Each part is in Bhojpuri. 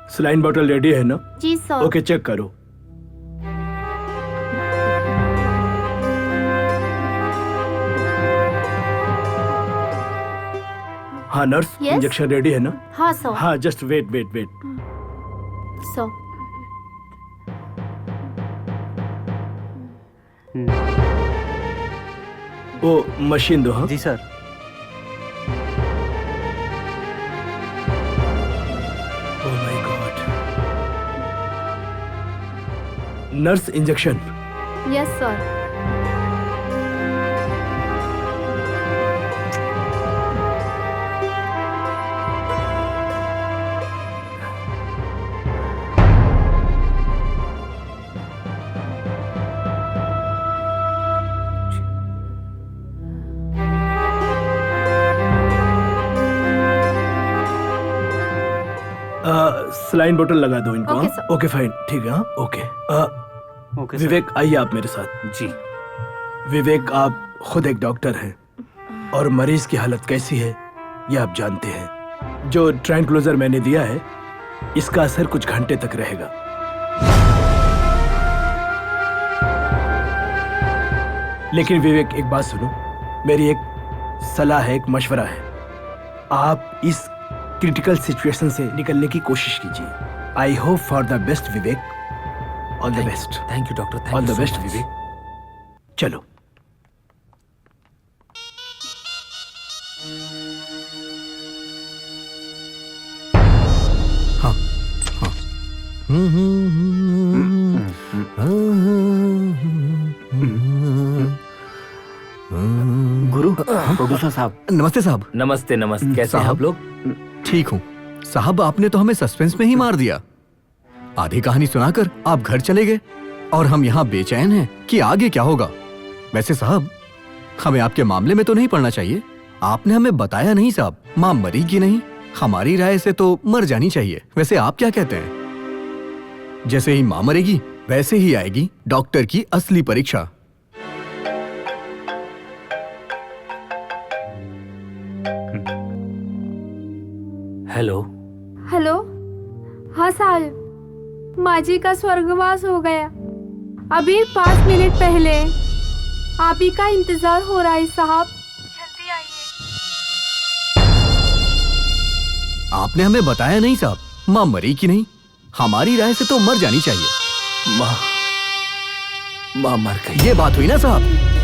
सलाइन बोतल रेडी है ना? जी सर। ओके, चेक करो। हाँ नर्स, Yes? इंजेक्शन रेडी है ना? हाँ सर। हाँ, just wait wait wait. Sir. वो मशीन दो। हाँ जी sir. Oh my god. Nurse, injection. Yes sir. Saline बोतल लगा दो इनको। ओके, हाँ? सर। ओके फाइन, ठीक है। हाँ ओके। ओके सर। विवेक, आइए आप मेरे साथ। जी। विवेक, आप खुद एक डॉक्टर हैं और मरीज की हालत कैसी है ये आप जानते हैं। जो ट्रैंक्विलाइजर मैंने दिया है इसका असर कुछ घंटे तक रहेगा। लेकिन विवेक, एक बात सुनो, मेरी एक सलाह है, एक मशवरा है। आप इस क्रिटिकल सिचुएशन से निकलने की कोशिश कीजिए। I hope for the best Vivek. All the best. Thank you doctor. All the best Vivek. चलो। हाँ हाँ। गुरु, प्रोड्यूसर साहब। नमस्ते साहब। नमस्ते नमस्ते, कैसे हैं साहब? आप लोग? ठीक हूँ साहब, आपने तो हमें सस्पेंस में ही मार दिया। आधी कहानी सुनाकर आप घर चले गए और हम यहाँ बेचैन हैं कि आगे क्या होगा। वैसे साहब, हमें आपके मामले में तो नहीं पड़ना चाहिए। आपने हमें बताया नहीं साहब, माँ मरी कि नहीं। हमारी राय से तो मर जानी चाहिए। वैसे आप क्या कहते हैं? जैसे ही माँ मरेगी वैसे ही आएगी डॉक्टर की असली परीक्षा। हेलो। हेलो। हाँ साहब, माँ जी का स्वर्गवास हो गया। अभी 5 मिनट पहले। आप ही का इंतजार हो रहा है साहब, जल्दी आइए। आपने हमें बताया नहीं साहब, माँ मरी कि नहीं। हमारी राय से तो मर जानी चाहिए। माँ मर गई। ये बात हुई ना साहब।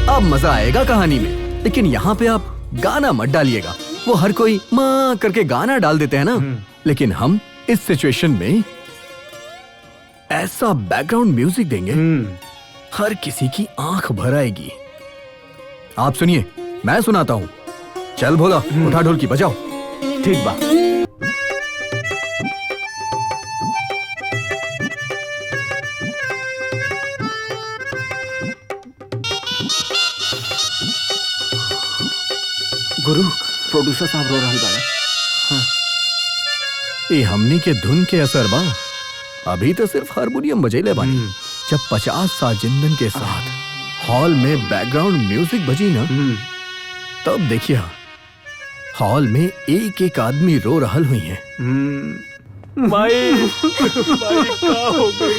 अब मजा आएगा कहानी में। लेकिन यहाँ पे आप गाना मत डालिएगा। वो हर कोई माँ करके गाना डाल देते हैं ना। लेकिन हम इस सिचुएशन में ऐसा बैकग्राउंड म्यूजिक देंगे हर किसी की आंख भर आएगी। आप सुनिए, मैं सुनाता हूँ। चल भोला, उठा ढोलकी बजाओ। ठीक बा। गुरु, प्रोड्यूसर साहब रो रहल बाड़े। ये हमनी के धुन के असर बा। अभी तो सिर्फ हारमोनियम बजेले बानी। जब 50 साजिंदन के साथ हॉल में बैकग्राउंड म्यूजिक बजी ना, तब देखिए हॉल में एक एक आदमी रो रहल हुई है। माई, माई का हो गई?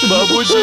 बाबूजी,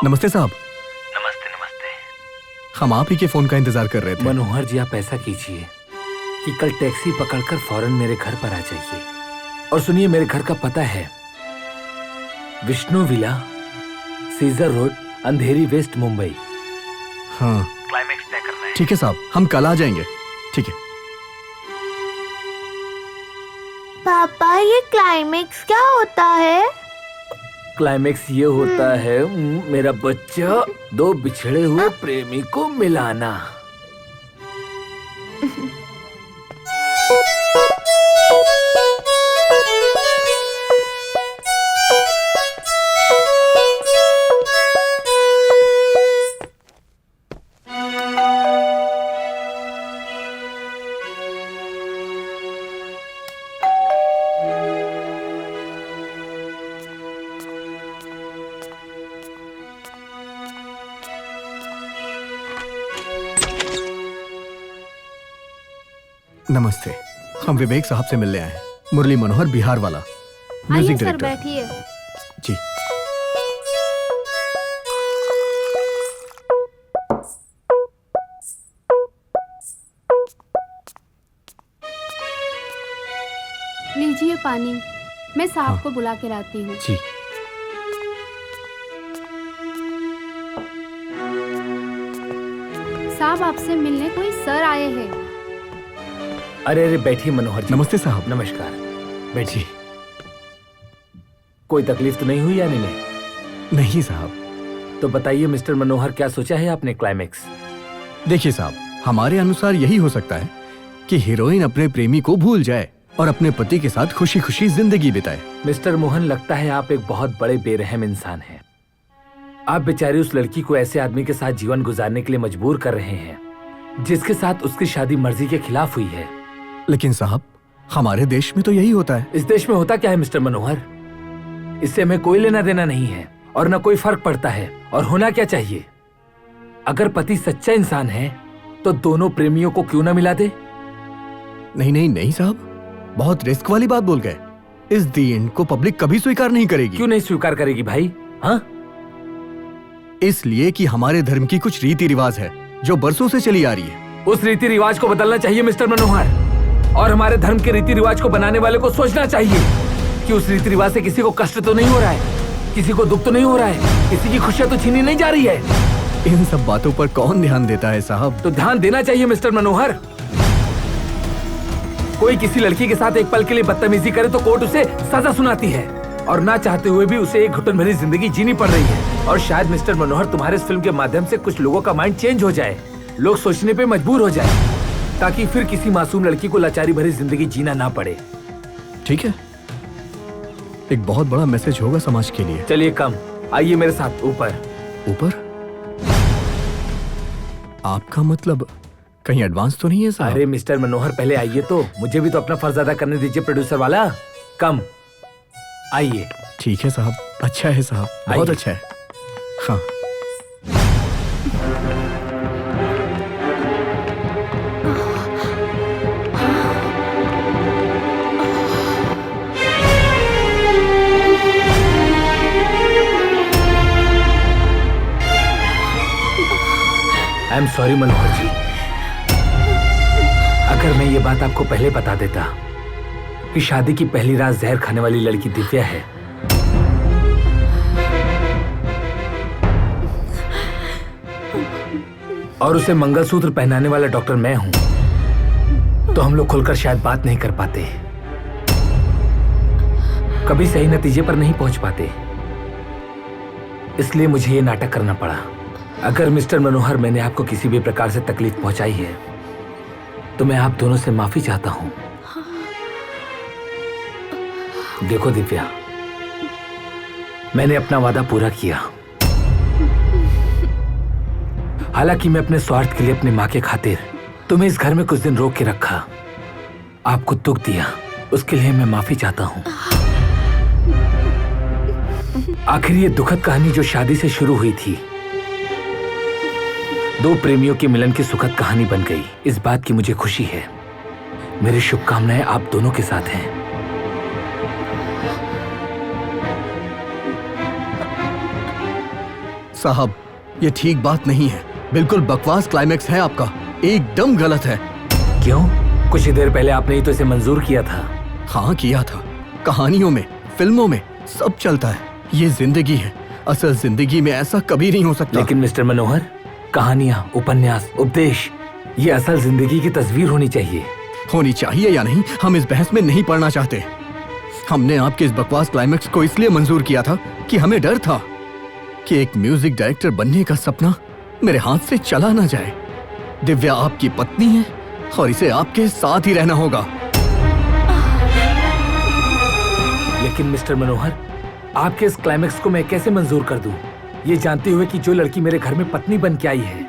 नमस्ते साहब। नमस्ते नमस्ते। हम आप ही के फोन का इंतजार कर रहे थे। मनोहर जी, आप ऐसा कीजिए कि कल टैक्सी पकड़कर फौरन मेरे घर पर आ जाइए। और सुनिए, मेरे घर का पता है विष्णु विला, सीजर रोड, अंधेरी वेस्ट, मुंबई। हाँ क्लाइमेक्स तय करना है। ठीक है साहब, हम कल आ जाएंगे। ठीक है। पापा, ये क्लाइमेक्स क्या होता है? क्लाइमेक्स ये होता है मेरा बच्चा, दो बिछड़े हुए प्रेमी को मिलाना। नमस्ते, हम विवेक साहब से मिलने आए हैं। मुरली मनोहर, बिहार वाला, म्यूजिक आइए सर, डायरेक्टर। बैठिए। जी। लीजिए पानी, मैं साहब हाँ। को बुला के लाती हूँ। जी। साहब, आपसे मिलने कोई सर आए हैं। अरे अरे, बैठिए मनोहर जी। नमस्ते साहब। नमस्कार, बैठिए। कोई तकलीफ तो नहीं हुई यानी नहीं? नहीं साहब। तो बताइए मिस्टर मनोहर, क्या सोचा है आपने क्लाइमेक्स? देखिए साहब, हमारे अनुसार यही हो सकता है कि हीरोइन अपने प्रेमी को भूल जाए और अपने पति के साथ खुशी खुशी जिंदगी बिताए। मिस्टर मोहन, लगता है आप एक बहुत बड़े बेरहम इंसान हैं। आप बेचारी उस लड़की को ऐसे आदमी के साथ जीवन गुजारने के लिए मजबूर कर रहे हैं जिसके साथ उसकी शादी मर्जी के खिलाफ हुई है। लेकिन साहब, हमारे देश में तो यही होता है। इस देश में होता क्या है मिस्टर मनोहर? इससे हमें कोई लेना देना नहीं है और न कोई फर्क पड़ता है। और होना क्या चाहिए? अगर पति सच्चा इंसान है तो दोनों प्रेमियों को क्यों ना मिला दे? नहीं नहीं नहीं साहब, बहुत रिस्क वाली बात बोल गए। इस दी एंड को पब्लिक कभी स्वीकार नहीं करेगी। क्यों नहीं स्वीकार करेगी भाई? हाँ, इसलिए कि हमारे धर्म की कुछ रीति रिवाज है जो बरसों से चली आ रही है। उस रीति रिवाज को बदलना चाहिए मिस्टर मनोहर। और हमारे धर्म के रीति रिवाज को बनाने वाले को सोचना चाहिए कि उस रीति रिवाज से किसी को कष्ट तो नहीं हो रहा है, किसी को दुख तो नहीं हो रहा है, किसी की खुशियां तो छीनी नहीं जा रही है। इन सब बातों पर कौन ध्यान देता है साहब? तो ध्यान देना चाहिए मिस्टर मनोहर। कोई किसी लड़की के साथ एक पल के लिए बदतमीजी करे तो कोर्ट उसे सजा सुनाती है और ना चाहते हुए भी उसे एक घुटन भरी जिंदगी जीनी पड़ रही है। और शायद मिस्टर मनोहर, तुम्हारे इस फिल्म के माध्यम से कुछ लोगों का माइंड चेंज हो जाए, लोग सोचने पे मजबूर हो जाए, ताकि फिर किसी मासूम लड़की को लाचारी भरी जिंदगी जीना ना पड़े। ठीक है, एक बहुत बड़ा मैसेज होगा समाज के लिए। चलिए कम, आइए मेरे साथ ऊपर। ऊपर? आपका मतलब कहीं एडवांस तो नहीं है साहब? अरे मिस्टर मनोहर, पहले आइए तो, मुझे भी तो अपना फर्ज अदा करने दीजिए प्रोड्यूसर वाला। कम, आइए। ठीक है साहब, अच्छा है साहब, बहुत आइए। अच्छा है। हाँ। आई एम सॉरी मनोहर जी। अगर मैं ये बात आपको पहले बता देता कि शादी की पहली रात जहर खाने वाली लड़की दिव्या है, और उसे मंगलसूत्र पहनाने वाला डॉक्टर मैं हूं, तो हम लोग खुलकर शायद बात नहीं कर पाते, कभी सही नतीजे पर नहीं पहुंच पाते। इसलिए मुझे ये नाटक करना पड़ा। अगर मिस्टर मनोहर, मैंने आपको किसी भी प्रकार से तकलीफ पहुंचाई है तो मैं आप दोनों से माफी चाहता हूं। देखो दिव्या, मैंने अपना वादा पूरा किया। हालांकि मैं अपने स्वार्थ के लिए अपनी मां के खातिर तुम्हें इस घर में कुछ दिन रोक के रखा, आपको दुख दिया, उसके लिए मैं माफी चाहता हूं। आखिर ये दुखद कहानी जो शादी से शुरू हुई थी, दो प्रेमियों के मिलन की सुखद कहानी बन गई। इस बात की मुझे खुशी है। मेरी शुभकामनाएं आप दोनों के साथ हैं। साहब, ये ठीक बात नहीं है। बिल्कुल बकवास क्लाइमेक्स है आपका, एकदम गलत है। क्यों? कुछ ही देर पहले आपने ही तो इसे मंजूर किया था। हाँ किया था। कहानियों में, फिल्मों में सब चलता है। ये जिंदगी है, असल जिंदगी में ऐसा कभी नहीं हो सकता। लेकिन मिस्टर मनोहर, कहानियां, उपन्यास, उपदेश, ये असल जिंदगी की तस्वीर होनी चाहिए। होनी चाहिए या नहीं, हम इस बहस में नहीं पड़ना चाहते। हमने आपके इस बकवास क्लाइमेक्स को इसलिए मंजूर किया था कि हमें डर था कि एक म्यूजिक डायरेक्टर बनने का सपना मेरे हाथ से चला ना जाए। दिव्या आपकी पत्नी है और इसे आपके साथ ही रहना होगा। लेकिन मिस्टर मनोहर, आपके इस क्लाइमेक्स को मैं कैसे मंजूर कर दूं, ये जानते हुए कि जो लड़की मेरे घर में पत्नी बन के आई है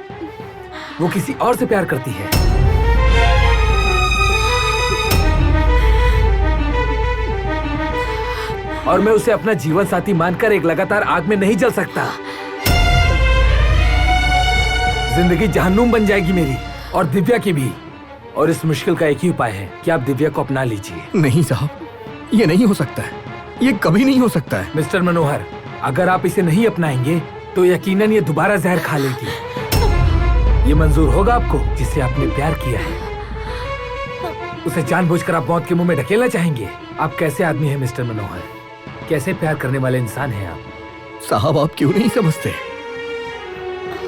वो किसी और से प्यार करती है। और मैं उसे अपना जीवन साथी मानकर एक लगातार आग में नहीं जल सकता। जिंदगी जहन्नुम बन जाएगी मेरी और दिव्या की भी। और इस मुश्किल का एक ही उपाय है कि आप दिव्या को अपना लीजिए। नहीं साहब, ये नहीं हो सकता है, ये कभी नहीं हो सकता है। मिस्टर मनोहर, अगर आप इसे नहीं अपनाएंगे तो यकीनन ये दोबारा जहर खा लेगी। ये मंजूर होगा आपको जिससे आपने प्यार किया है? उसे जानबूझकर आप मौत के मुंह में ढकेलना चाहेंगे? आप कैसे आदमी हैं मिस्टर मनोहर? कैसे प्यार करने वाले इंसान हैं आप? साहब, आप क्यों नहीं समझते?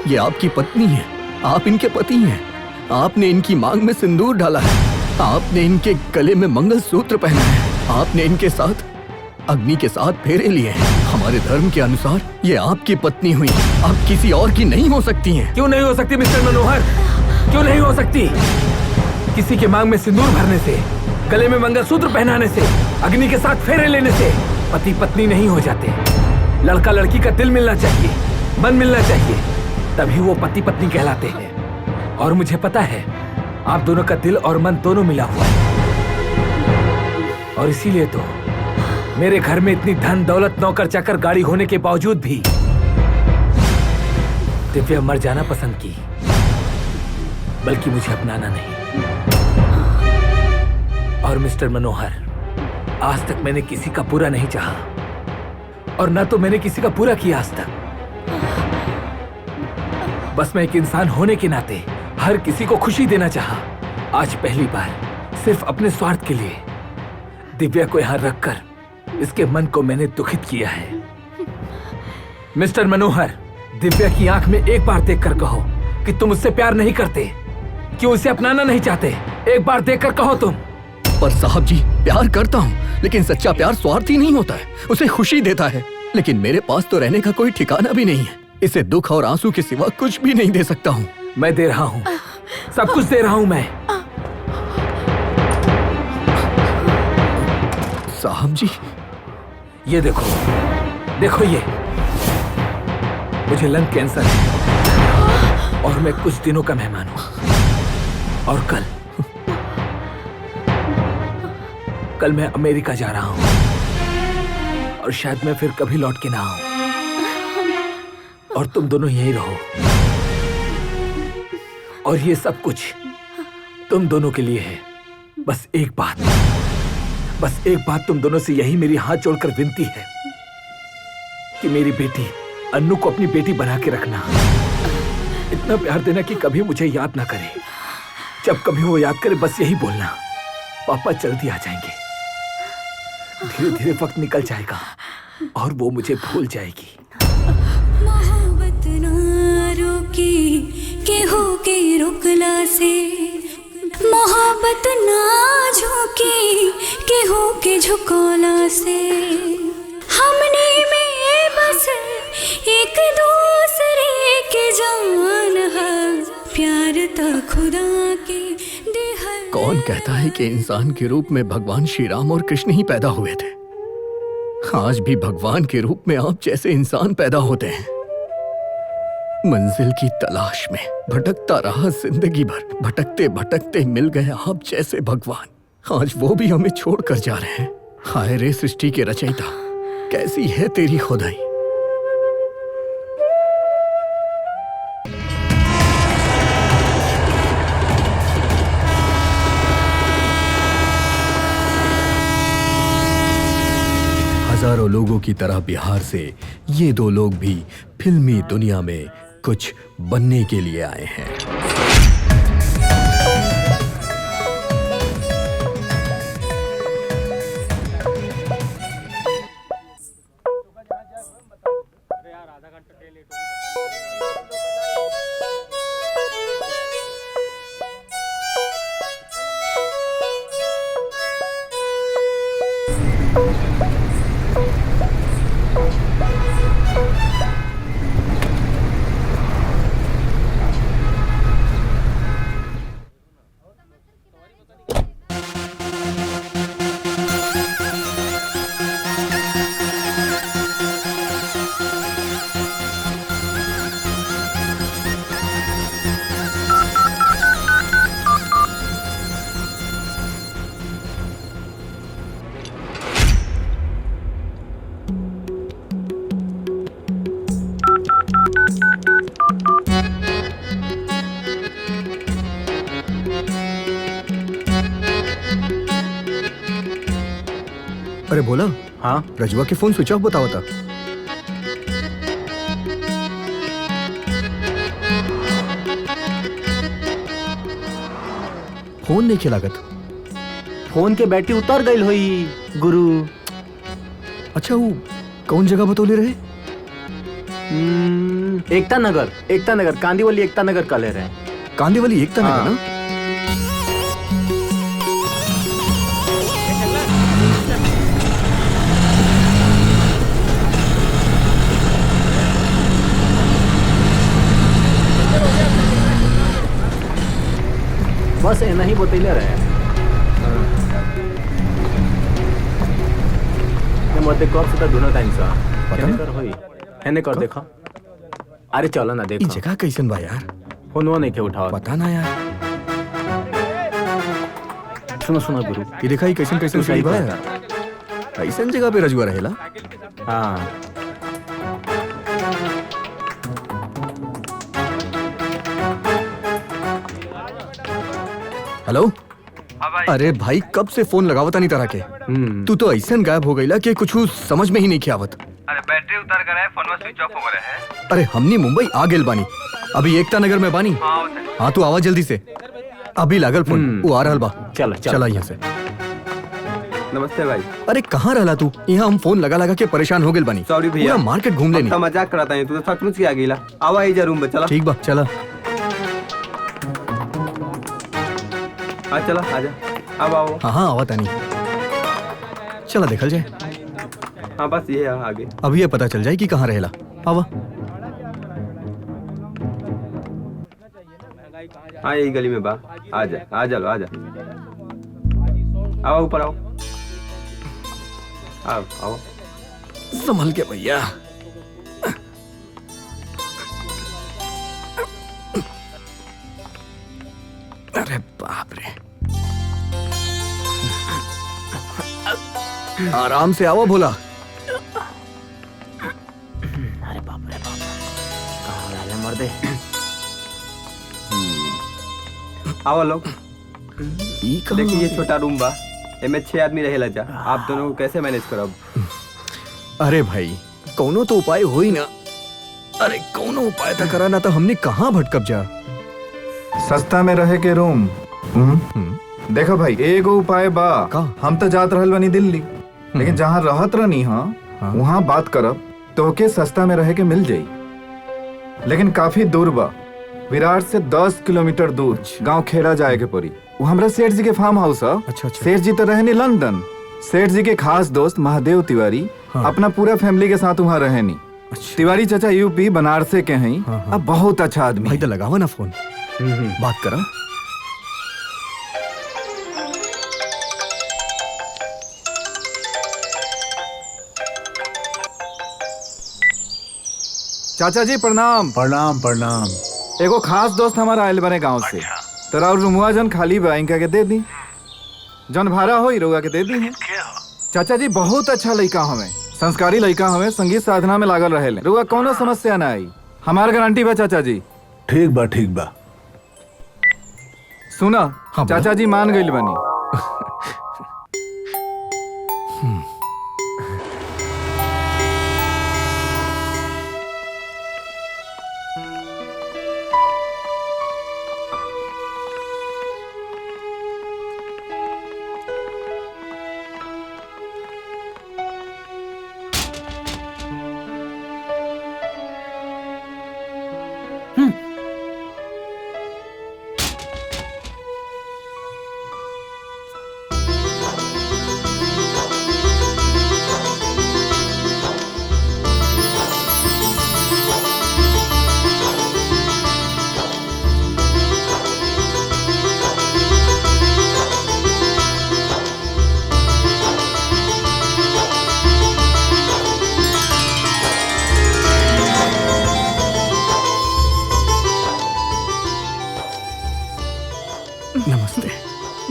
ये आपकी पत्नी है, आप इनके पति हैं। आपने इनकी मांग में सिंदूर डाला है, आपने इनके गले में मंगलसूत्र पहना है, आपने इनके साथ अग्नि के साथ फेरे लिए हैं। हमारे धर्म के अनुसार ये आपकी पत्नी हुई, आप किसी और की नहीं हो सकती हैं। क्यों नहीं हो सकती मिस्टर मनोहर? क्यों नहीं हो सकती? किसी के मांग में सिंदूर भरने से, गले में मंगलसूत्र पहनाने से, अग्नि के साथ फेरे लेने से पति पत्नी नहीं हो जाते। लड़का लड़की का दिल मिलना चाहिए, मन मिलना चाहिए, तभी वो पति पत्नी कहलाते हैं। और मुझे पता है आप दोनों का दिल और मन दोनों मिला हुआ है। और इसीलिए तो मेरे घर में इतनी धन दौलत, नौकर चाकर, गाड़ी होने के बावजूद भी दिव्या मर जाना पसंद की, बल्कि मुझे अपनाना नहीं। और मिस्टर मनोहर, आज तक मैंने किसी का बुरा नहीं चाहा और ना तो मैंने किसी का बुरा किया आज तक। बस मैं एक इंसान होने के नाते हर किसी को खुशी देना चाहा। आज पहली बार सिर्फ अपने स्वार्थ के लिए दिव्या को यहां रखकर इसके मन को मैंने दुखित किया है। मिस्टर मनोहर, दिव्या की आंख में एक बार देखकर कहो कि तुम उससे प्यार नहीं करते, क्यों उसे अपनाना नहीं चाहते। एक बार देखकर कहो तुम। पर साहब जी, प्यार करता हूँ, लेकिन सच्चा प्यार स्वार्थी नहीं होता है, उसे खुशी देता है। लेकिन मेरे पास तो रहने का कोई ठिकाना भी नहीं है, इसे दुख और आंसू के सिवा कुछ भी नहीं दे सकता हूँ। मैं दे रहा हूँ, सब कुछ दे रहा हूँ मैं। साहब जी, ये देखो, देखो ये, मुझे लंग कैंसर है और मैं कुछ दिनों का मेहमान हूँ। और कल मैं अमेरिका जा रहा हूँ और शायद मैं फिर कभी लौट के ना आऊं। और तुम दोनों यहीं रहो। और ये सब कुछ तुम दोनों के लिए है। बस एक बात तुम दोनों से यही मेरी हाथ जोड़कर विनती है कि मेरी बेटी अन्नू को अपनी बेटी बना के रखना। इतना प्यार देना कि कभी मुझे याद ना करे। जब कभी वो याद करे बस यही बोलना, पापा जल्दी आ जाएंगे। धीरे धीरे वक्त निकल जाएगा और वो मुझे भूल जाएगी। मोहब्बत ना रोकी के हो के रुकला से, मोहब्बत ना झुकी के हो के झुकोला से, हमने में बस एक दूसरे के जान है, प्यार तो खुदा के देहल। कौन कहता है कि इंसान के रूप में भगवान श्री राम और कृष्ण ही पैदा हुए थे? आज भी भगवान के रूप में आप जैसे इंसान पैदा होते हैं। मंजिल की तलाश में भटकता रहा जिंदगी भर, भटकते भटकते मिल गए आप जैसे भगवान। आज वो भी हमें छोड़कर जा रहे हैं। हाय रे सृष्टि के रचयिता, कैसी है तेरी खुदाई। हजारों लोगों की तरह बिहार से ये दो लोग भी फिल्मी दुनिया में कुछ बनने के लिए आए हैं। अरे बोला, हाँ रजवा के फोन स्विच ऑफ बतावा था। फोन नहीं खिलागत। फोन के बैटरी उतर गई हुई गुरु। अच्छा वो कौन जगह बतौले रहे? एकता नगर कांदीवली एकता नगर का ले रहे हैं। कांदीवली एकता नगर ना? बस एना ही बतैले रहे। मध्य कब से ढूंढो टाइम सा पता हेने कर होई हेने कर देखो। अरे चलो ना ये देखो। जगह कैसन बा यार? फोनवा नहीं के उठाओ। पता ना यार। सुनो गुरु। ये देखा ही कैसन कैसन तू सही बा बात यार। ऐसन जगह पे रजवा रहेला। हाँ हेलो। अरे भाई कब से फोन लगावता नहीं तरह के। तू तो ऐसन गायब हो गईला कि कुछ समझ में ही नहीं आवत। अरे बैटरी उतर कर है, फोन स्विच ऑफ हो रहा है। अरे हमनी मुंबई आ गेल बानी, अभी एकता नगर में बानी। हाँ तू आवा जल्दी से, अभी लागल फोन, वो आ रहल बा। चला यहाँ से। नमस्ते भाई। अरे कहाँ रहला तू? यहाँ हम फोन लगा लगा के परेशान हो गेल बानी। सॉरी भैया, पूरा मार्केट घूम लेनी। तो मजाक कराता है, तू तो सचमुच की आ गईला। आवा ही रूम में चला। ठीक बा चला। चला आजा। अब आओ। हाँ आवा तानी। चला देखल जाए। हाँ बस ये है आगे। अभी ये पता चल जाए कि कहाँ रहेला। आवा। हाँ यही गली में बा। आजा आजा लो आजा। आओ ऊपर आओ। आओ आओ। संभल के भैया। अरे बाप रे। आराम से आओ भोला। अरे बाप रे बाप, कहाँ रहले मर्दे। आओ लोग। ई कहाँ? देखिए ये छोटा रूम बा, इनमें 6 आदमी रहेला जा। आप दोनों को कैसे मैनेज करब? अरे भाई कौनो तो उपाय हो ही ना। अरे कौनो उपाय तो करा ना, तो हमने कहाँ भटकब जा। सस्ता में रहे के रूम। देखो भाई एगो उपाय बा। का? हम तो जात रहल बनी दिल्ली, लेकिन जहाँ रहत रहनी हाँ वहाँ बात करब तो के सस्ता में रहे के मिल जाई, लेकिन काफी दूर बा। विराट से 10 किलोमीटर दूर गांव खेड़ा जाए के पड़ी। वो हमरा सेठ जी के फार्म हाउस है। अच्छा। सेठ जी तो रहनी लंदन। सेठ जी के खास दोस्त महादेव तिवारी अपना पूरा फैमिली के साथ वहाँ रहनी। तिवारी चाचा यूपी बनारसे के हैं। अब बहुत अच्छा आदमी भाई तो लगावा ना फोन, बात करा। चाचा जी प्रणाम। प्रणाम प्रणाम। एगो खास दोस्त हमारा आयल बने गांव से। तोरा और रूमुआ जन खाली बा, इनका के दे दी। जन भाड़ा हो रुआ के दे दी है। चाचा जी बहुत अच्छा लड़का हमें, संस्कारी लड़का हमें, संगीत साधना में लागल रहे। रुआ कोनो समस्या ना आई, हमार गारंटी बा चाचा जी। ठीक बा ठीक बा। सुना हाँ, चाचा जी मान गई बनी।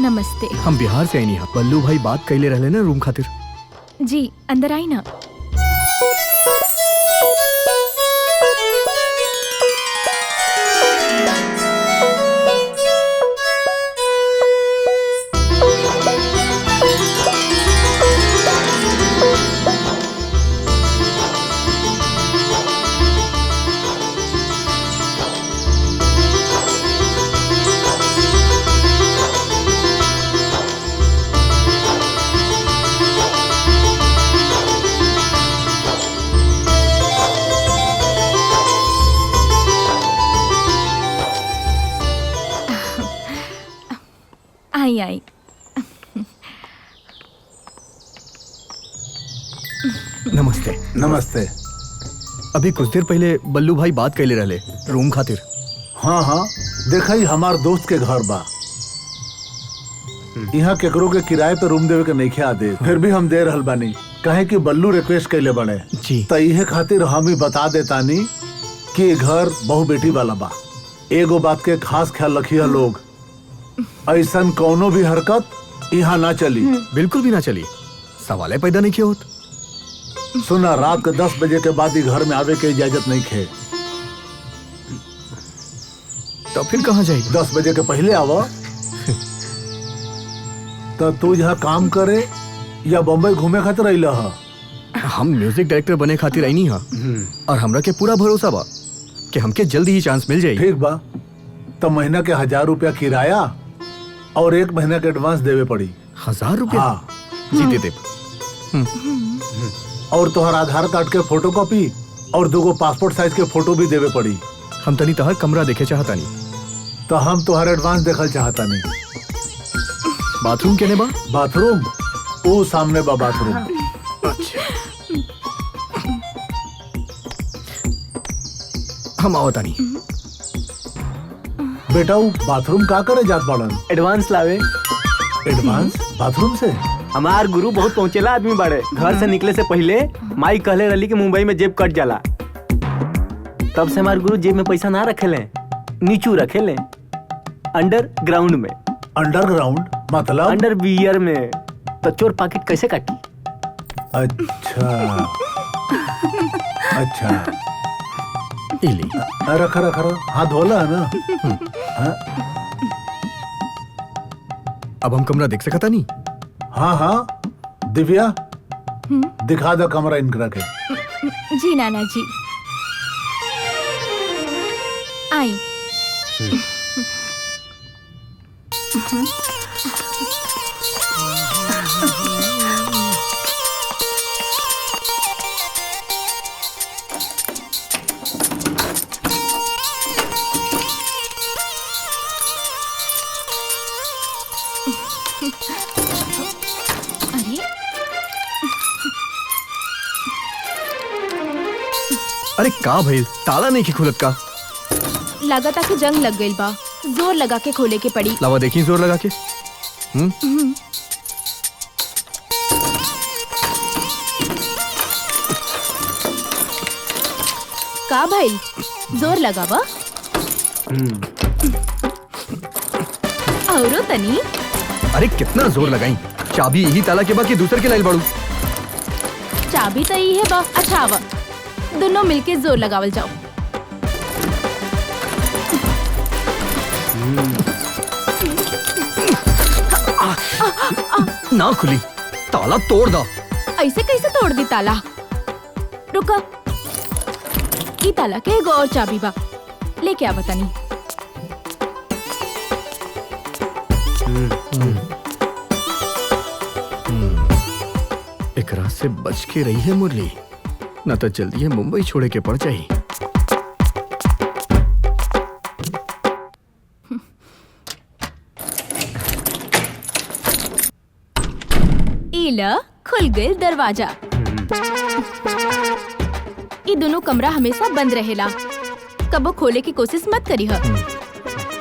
नमस्ते। हम बिहार से आई नहीं। बल्लू भाई बात कैले रहले ना रूम खातिर। जी अंदर आई ना। आई आई। नमस्ते। नमस्ते। अभी कुछ देर पहले बल्लू भाई बात कैले रहले रूम खातिर। हाँ हाँ, देखा ही हमार दोस्त के घर बा। यहाँ केकरो के किराए पे रूम देवे के नहीं आदे, फिर भी हम दे रहल बानी। कहे कि बल्लू रिक्वेस्ट कैले बड़े जी, तो इहे खातिर हम ही बता देतानी कि ये घर बहु बेटी वाला बा। एगो बात के खास ख्याल रखिए लोग, ऐसन कोनो भी हरकत यहाँ ना चली। बिल्कुल भी ना चली। सवाल पैदा नहीं किया होत। सुना, रात के 10 बजे के बाद ही घर में आवे के इजाजत नहीं खे। तो फिर कहाँ जाएगी? 10 बजे के पहले आवा तो तू यहाँ काम करे या बम्बई घूमे खातिर अइला हा? हम म्यूजिक डायरेक्टर बने खातिर आई नहीं हा, और हमरा के पूरा भरोसा बा कि हमके जल्दी ही चांस मिल जाएगी। ठीक बा, तो महीना के 1000 रुपया किराया और 1 महीना के एडवांस देवे पड़ी। 1000 रुपया? हाँ। जी दे दे। और तोहर आधार कार्ड के फोटोकॉपी और 2 पासपोर्ट साइज के फोटो भी देवे पड़ी। हम तनी तहर कमरा देखे चाहता नहीं। तो हम तोहर एडवांस देखल चाहता नहीं। बाथरूम केने बा? बाथरूम वो सामने बा बाथरूम। अच्छा, हम आवता नहीं। बेटा वो बाथरूम का करे जात बाड़न? एडवांस लावे। एडवांस बाथरूम से? हमार गुरु बहुत पहुंचेला आदमी बाड़े। घर से निकले से पहले माई कहले रही कि मुंबई में जेब कट जाला। तब से हमार गुरु जेब में पैसा ना रखेले, नीचू रखेले, अंडरग्राउंड में। अंडरग्राउंड मतलब? अंडर बियर में। तो चोर पॉकेट कैसे काटी? अच्छा अच्छा, इली रखा रखा हाथ धोला है ना? हाँ? अब हम कमरा देख सकता नहीं? हाँ हाँ, दिव्या दिखा दो कमरा इनकरा के। जी नाना जी। आई। अरे अरे का भइल? ताला नहीं की खुलत का? लागता के जंग लग गइल बा, जोर लगा के खोले के पड़ी। लावा देखी जोर लगा के। का भाई जोर लगा बा? औरो तनी? अरे कितना जोर लगाई? चाबी यही ताला के बा कि दूसर के लाइल बाड़ू? चाबी तो यही है बा। अच्छा आवा, दोनों मिलके जोर लगावल जाओ। ना खुली, ताला तोड़ दा। ऐसे कैसे तोड़ दी ताला? रुका, ई ताला के एगो और चाबी बा, लेके आ बतानी। एकरा से बच के रही है मुरली, न तो जल्दी है मुंबई छोड़े के पड़ जाही। इला खुल गइल दरवाजा। ई दोनों कमरा हमेशा बंद रहेला, कबो खोले की कोशिश मत करी ह।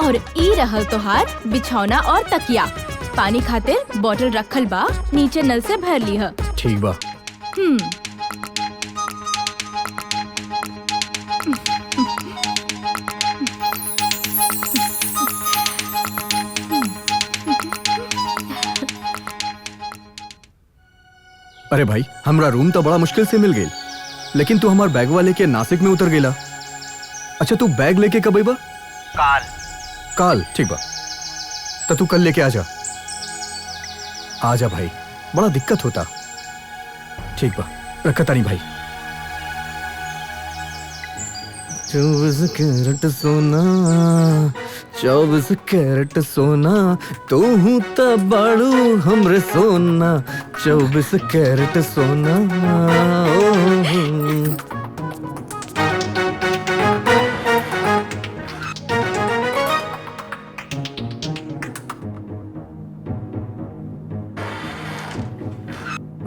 और ई रहल तोहार बिछौना और तकिया। पानी खातिर बोतल रखल बा, नीचे नल से भर ली ह। ठीक बा। अरे भाई, हमरा रूम तो बड़ा मुश्किल से मिल गई, लेकिन तू हमार बैग वाले के नासिक में उतर गेला। अच्छा, तू बैग लेके कब आइबा? काल ठीक बा, तो तू कल लेके आजा। आजा भाई, बड़ा दिक्कत होता। ठीक बा, रखा तानी भाई। 24 कैरेट सोना, 24 कैरेट सोना, तू हूँ त बाड़ू हमरे सोना, 24 कैरेट सोना।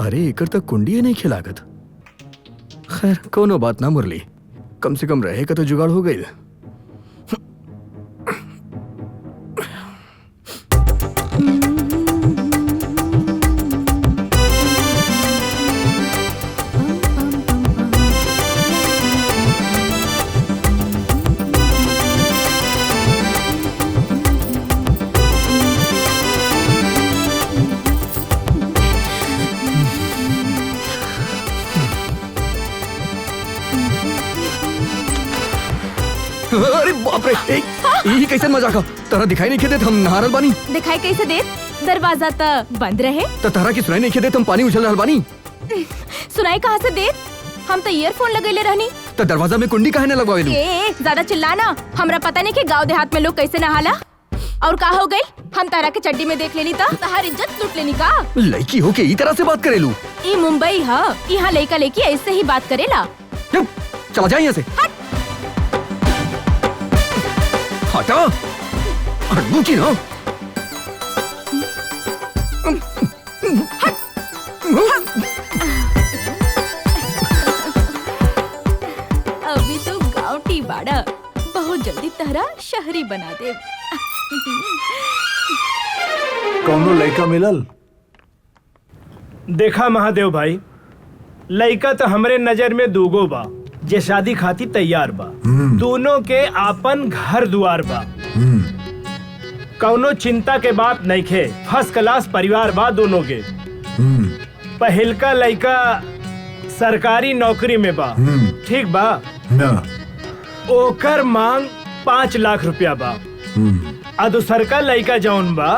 अरे एकर तक कुंडी नहीं खिलागत। खैर कोनो बात ना मुरली, कम से कम रहे का तो जुगाड़ हो गई। अरे बाप रे, ये कैसे मजाक? तारा दिखाई नहीं खेदे हम नहा रहल बानी। दिखाई कैसे दे? दरवाजा तो बंद रहे। तो तारा की सुनाई नहीं खेदे हम पानी उछल रहल बानी। सुनाई कहाँ से दे? हम तो ईयरफोन लगेले रहनी। तो दरवाजा में कुंडी काहे न लगवावेलू? ज्यादा चिल्लाना, हमरा पता नहीं कि गांव देहात में लोग कैसे नहाला। और का हो गई? हम तारा के चड्डी में देख लेनी था, तहार इज्जत लूट लेनी का? लड़की हो के ई तरह से बात करेलू? ई मुंबई है, यहाँ लड़का लड़की ऐसे ही बात करेला। चला जा यहाँ से। हटा, हटबू की ना। अभी तो गाँव टी बाड़ा, बहुत जल्दी तहरा शहरी बना दे। कौनो लड़का मिलल? देखा महादेव भाई, लड़का तो हमरे नजर में दूगो बा जे शादी खातिर तैयार बा। दोनों के आपन घर दुआर बा, कौनो चिंता के बात नहीं खे। फर्स्ट क्लास परिवार बा दोनों के। पहिलका लड़का सरकारी नौकरी में बा, ठीक बा ना। ओकर मांग 5 लाख रुपया बा। आ दूसरका लड़का जौन बा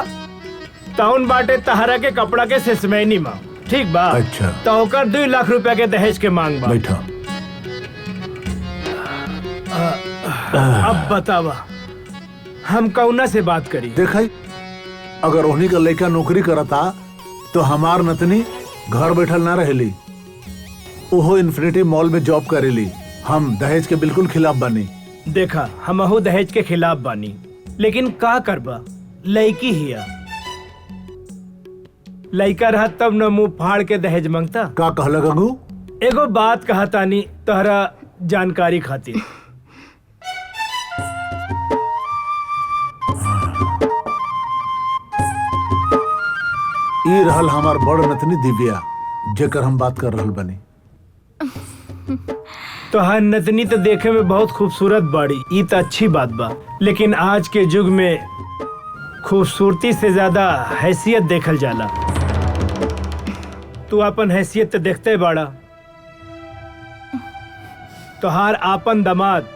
तौन बाटे तहरा के कपड़ा के सेसमैनी माँ, ठीक बा। अच्छा। तो ओकर 2 लाख रुपया के दहेज के मांग बा। बैठा। अब बतावा हम कौना से बात करी? देखा, अगर उन्हीं का लड़का नौकरी करता तो हमार नतनी घर बैठल ना रहेली। ओहो इन्फिनिटी मॉल में जॉब करेली। हम दहेज के बिल्कुल खिलाफ बानी। देखा, हमहू दहेज के खिलाफ बानी, लेकिन का करबा, लड़की हिया। लड़का रहा तब न मुंह फाड़ के दहेज मांगता। का कहला गंगू? एगो बात कहतानी तहरा जानकारी खातिर। ई रहल हमार बड़ नतनी दिव्या, जेकर हम बात कर रहल बनी। तोहार नतनी तो देखे में बहुत खूबसूरत बाड़ी, ई तो अच्छी बात बा। लेकिन आज के युग में खूबसूरती से ज्यादा हैसियत देखल जाला। तू अपन हैसियत तो देखते बाड़ा। तोहार आपन दामाद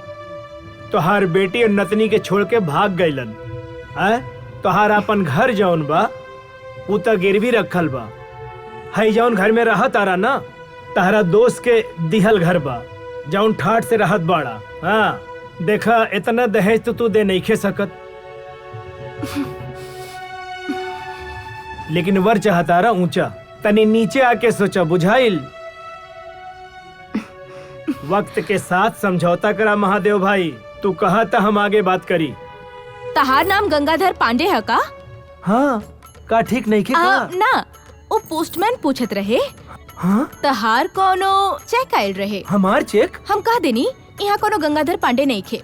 तोहार बेटी और नतनी के छोड़ के भाग गईलन। तोहार अपन घर जौन बा उ तो गिरवी रखल बा। हई जौन घर में रहत आरा ना, तहरा दोस्त के दिहल घर बा जौन ठाट से रहत बाड़ा। हाँ देखा, इतना दहेज तो तू दे नहीं खे सकत, लेकिन वर चाहतारा ऊंचा। तनी नीचे आके सोचा, बुझाइल? वक्त के साथ समझौता करा महादेव भाई। तू कहा था हम आगे बात करी। तहार नाम गंगाधर पांडे है का? हाँ, का ठीक नहीं के का? ना, वो पोस्टमैन पूछत रहे। हाँ? तहार कोनो चेक आयल रहे। हमार चेक? हम कह देनी यहाँ कोनो गंगाधर पांडे नहीं खे।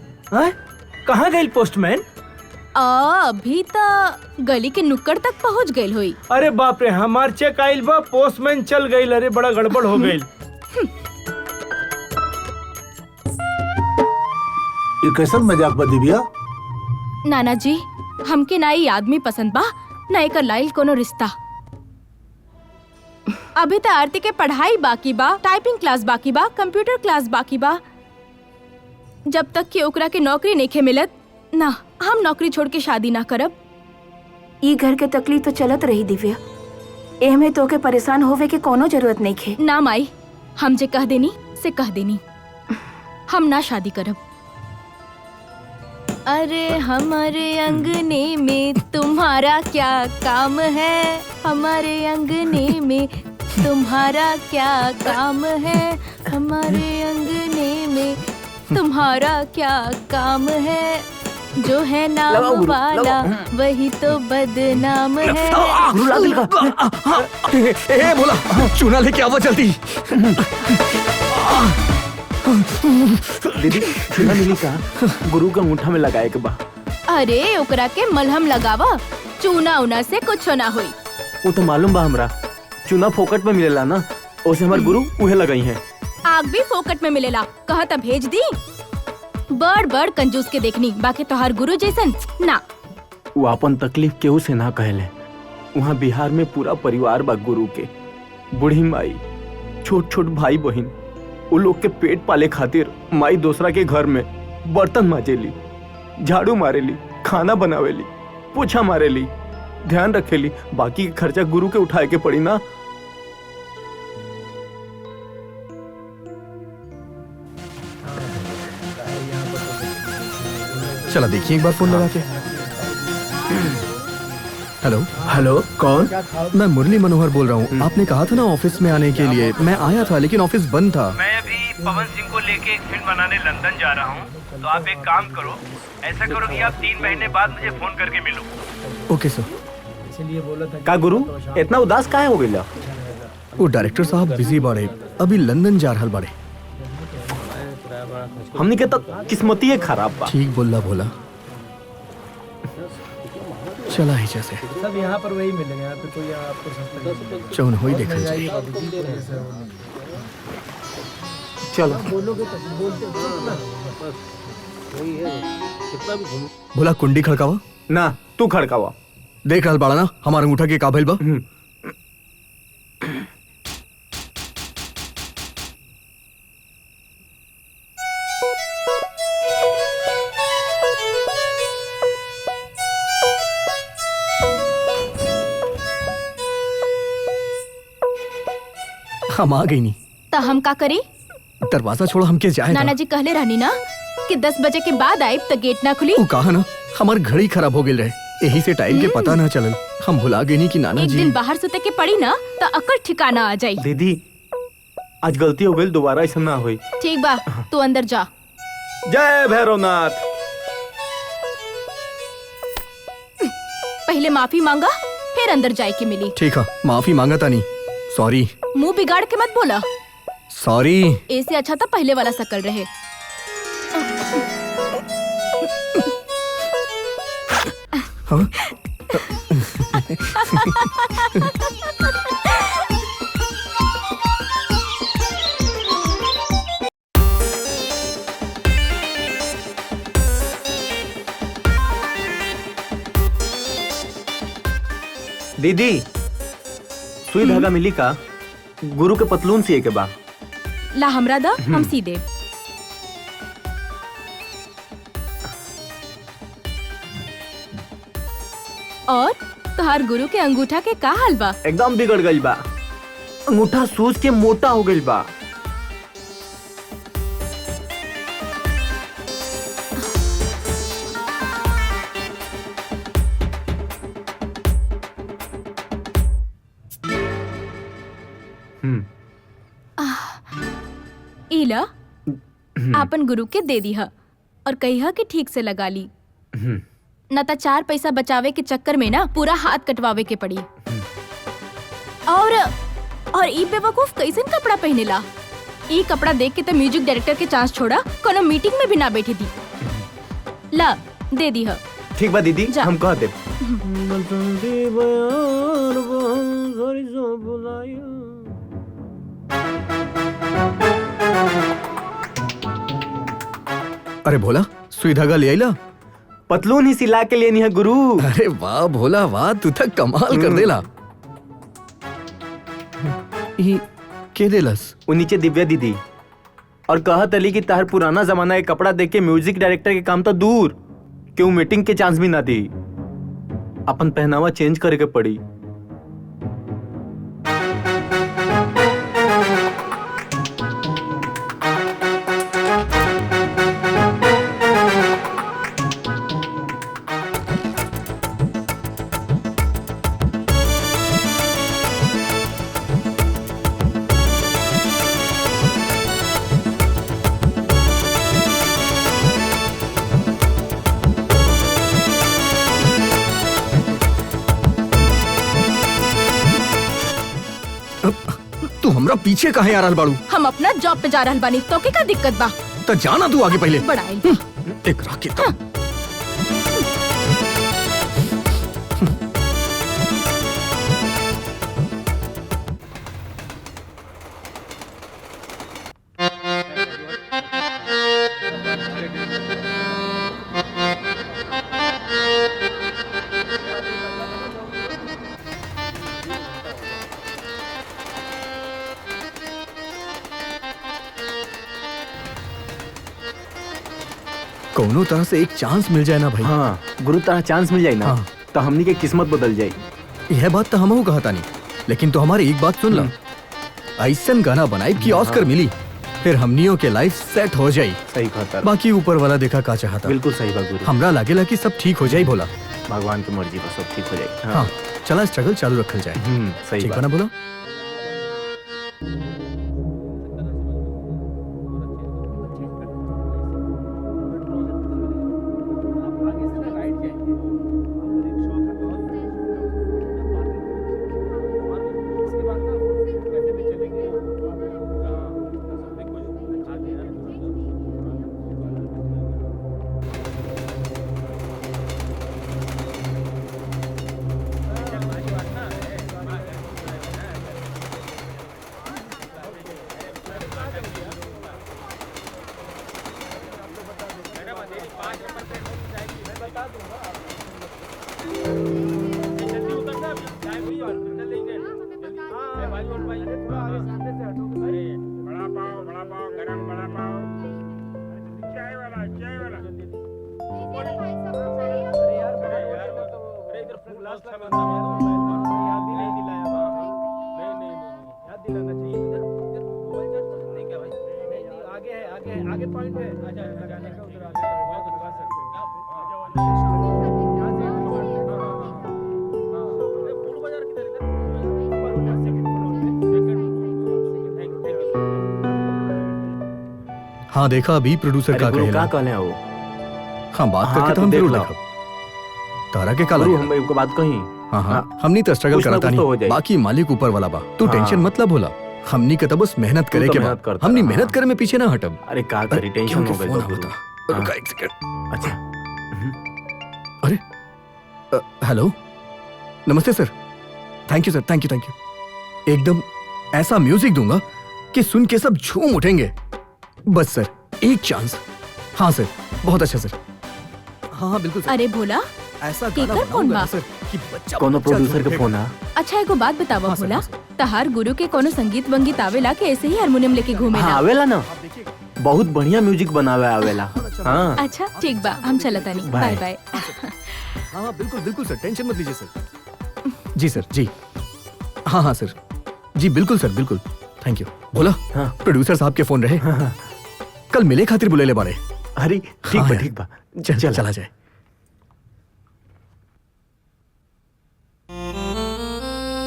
कहाँ गई पोस्टमैन? अभी तो गली के नुक्कड़ तक पहुँच गई हुई। अरे बाप रे, हमार चेक आइल बा, पोस्टमैन चल गई। अरे बड़ा गड़बड़ हो गई। ये कैसन मजाक बा दिव्या? नाना जी, हमके ना ई आदमी पसंद बा, ना एकर लाइल कोनो रिश्ता। अभी तो आरती के पढ़ाई बाकी बा, टाइपिंग क्लास बाकी बा, कंप्यूटर क्लास बाकी बा। जब तक कि ओकरा के नौकरी नहीं मिलत ना, हम नौकरी छोड़ के शादी ना करब। ई घर के तकलीफ तो चलत रही दिव्या, एहमे तो के परेशान होवे के कोनो जरूरत नहीं खे। ना माई, हम जे कह देनी से कह देनी, हम ना शादी करब। अरे हमारे अंगने में तुम्हारा क्या काम है, हमारे अंगने में तुम्हारा क्या काम है, हमारे अंगने में तुम्हारा क्या काम है, जो है नाम वाला वही तो बदनाम है। ए बोला, चूना लेके आवा जल्दी। दीदी चूना मिली का? गुरु का अंगूठा में लगाए के बा। अरे ओकरा के मलहम लगावा, चूना उना से कुछ ना होई। वो तो मालूम बा हमरा, चूना फोकट में मिलेला ना, ओसे हमार गुरु उहे लगाई हैं। आग भी फोकट में मिलेला, कहा तब भेज दी। बड़ बड़ कंजूस के देखनी, बाकी तोहार गुरु जैसन ना। वो अपन तकलीफ केहू से ना कहले। वहाँ बिहार में पूरा परिवार बा गुरु के, बूढ़ी माई, छोट छोट भाई बहन, वो लोग के पेट पाले खातिर माई दूसरा के घर में बर्तन माजेली, झाड़ू मारेली, खाना बनावेली, पोछा मारेली, ध्यान रखेली। बाकी के खर्चा गुरु के उठाए के पड़ी ना। चला देखिए एक बार फोन लगा के। हेलो हेलो, कौन? मैं मुरली मनोहर बोल रहा हूँ। आपने कहा था ना ऑफिस में आने के लिए, मैं आया था लेकिन ऑफिस बंद था। मैं अभी पवन सिंह को लेके एक फिल्म बनाने लंदन जा रहा हूँ, तो आप एक काम करो, ऐसा करो कि आप 3 महीने बाद मुझे फोन करके मिलो। ओके सर। का गुरु इतना उदास काहे हो गया? वो डायरेक्टर साहब बिजी बाड़े, अभी लंदन जा रहल बाड़े। हमने के तो किस्मती है खराब बा। ठीक बोला भोला। चला ही जैसे सब यहाँ पर वही मिलेंगे, यहाँ पे कोई आपको सस्ता चौन हो ही देखा जाए। चलो भोला कुंडी खड़कावा ना, तू खड़कावा। देख रहल बाड़ा ना हमार अंगूठा के काबिल बा। हम आ गई नहीं तो हम का करी? दरवाजा छोड़ो, हमके जाए नाना जी कहले रहनी ना कि 10 बजे के बाद आए तो गेट ना खुली। वो कहा ना हमार घड़ी खराब हो गई रहे, यही से टाइम के पता ना चलल। हम भुला गए नहीं कि नाना एक जी दिन बाहर सुते के पड़ी ना तो अकड़ ठिकाना आ जाई। दीदी आज गलती हो गई, दोबारा ऐसा ना होई। ठीक बा, तू अंदर जा। जय भैरवनाथ। पहले माफी मांगा, फिर अंदर जाए के मिली। ठीक है, माफी मांगा था नहीं, सॉरी। मुंह बिगाड़ के मत बोला, सॉरी। ऐसे अच्छा था पहले वाला शकल रहे। हाँ? दीदी सुई धागा मिली का? गुरु के पतलून सिए के बा। ला हमरा दा, हम सी दे। और तोहार गुरु के अंगूठा के का हाल बा? एकदम बिगड़ गई बा, अंगूठा सूज के मोटा हो गई बा। इला आपन गुरु के दे दी है और कही कि ठीक से लगा ली, न तो 4 पैसा बचावे के चक्कर में ना पूरा हाथ कटवावे के पड़ी। और ई बेवकूफ कैसन कपड़ा पहनेला? ई कपड़ा देख के तो म्यूजिक डायरेक्टर के चांस छोड़ा, कोनो मीटिंग में भी ना बैठी थी। ला दे दी है। ठीक बा दीदी, हम कह दे। अरे भोला सुई धागा ले आइला? पतलून ही सिला के लेनी है गुरु। अरे वाह भोला वाह, तू तक कमाल कर देला। ई के देलस? वो नीचे दिव्या दीदी और कहत अली कि तार पुराना जमाना के कपड़ा देख के म्यूजिक डायरेक्टर के काम तो दूर क्यों मीटिंग के चांस भी ना दी। अपन पहनावा चेंज करे के पड़ी। तू हमरा पीछे काहे आ रहल बाड़ू? हम अपना जॉब पे जा रहल बानी, तो के का दिक्कत बा? तो जाना तू आगे पहले। बड़ाई एक राखी तो कोनो तरह से एक चांस मिल जाए ना भाई। हाँ गुरु तरह चांस मिल जाए ना। हाँ। तो हमनी के किस्मत बदल जाए। यह बात तो हमहू कहता नहीं, लेकिन तो हमारी एक बात सुन ला, ऐसन गाना बनाई कि ऑस्कर मिली, फिर हमनियों के लाइफ सेट हो जाई। सही कहता। बाकी ऊपर वाला देखा का चाहता। बिल्कुल सही बात गुरु। हमरा लागेला कि सब ठीक हो जाई भोला। भगवान की मर्जी पर सब ठीक हो जाए। हाँ चला स्ट्रगल चालू रखल जाए। सही ठीक बात। बना बोला। हाँ देखा अभी प्रोड्यूसर का गुरु का कहेला। कहले हो? हाँ बात हाँ, करके तो तो हम देख जरूर लो। देखब। तारा के का गुरु लगे? हम भाई को बात कही। हाँ हाँ हमनी तो स्ट्रगल कुछ ना करता कुछ तो हो नहीं, जाए। बाकी मालिक ऊपर वाला बा। तू हाँ। टेंशन मतलब होला, हमनी के तो बस मेहनत करे तू तो के मेहनत बाद करता हमनी रहा। मेहनत करे में पीछे ना हटब। अरे का करी टेंशन क्योंकि हो गई फोन तो गुरु। आवता। रुका एक सेकंड। अच्छा अरे hello namaste sir. Thank you sir, thank you. एकदम ऐसा म्यूजिक दूंगा कि सुन के सब झूम उठेंगे। बस सर एक चांस। हाँ सर बहुत अच्छा सर। हाँ हाँ बिल्कुल सर। अरे भोला ऐसा केकर गाना फोन बनाऊंगा बा? ना सर कि बच्चा कोनो बच्चा प्रोड्यूसर झूम के फोन उठेगा। है? अच्छा एगो बात बतावा हाँ सर, भोला, हाँ सर। तहार गुरु के कोनो संगीत वंगीत आवेला के ऐसे ही हारमोनियम लेके घूमे हाँ ना? आवेला ना, बहुत बढ़िया म्यूजिक बनावे आवेला। हाँ अच्छा ठीक बा, हम चलता नहीं। बाय। Bye bye. हाँ हाँ बिल्कुल बिल्कुल सर, टेंशन मत लीजिए सर। जी सर जी। हाँ हाँ सर जी बिल्कुल सर बिल्कुल। Thank you. बोला हाँ। प्रोड्यूसर साहब के फोन रहे। कल मिले खातिर बुले ले बाड़े। अरे ठीक हाँ बा यार। ठीक बा। चला जाए।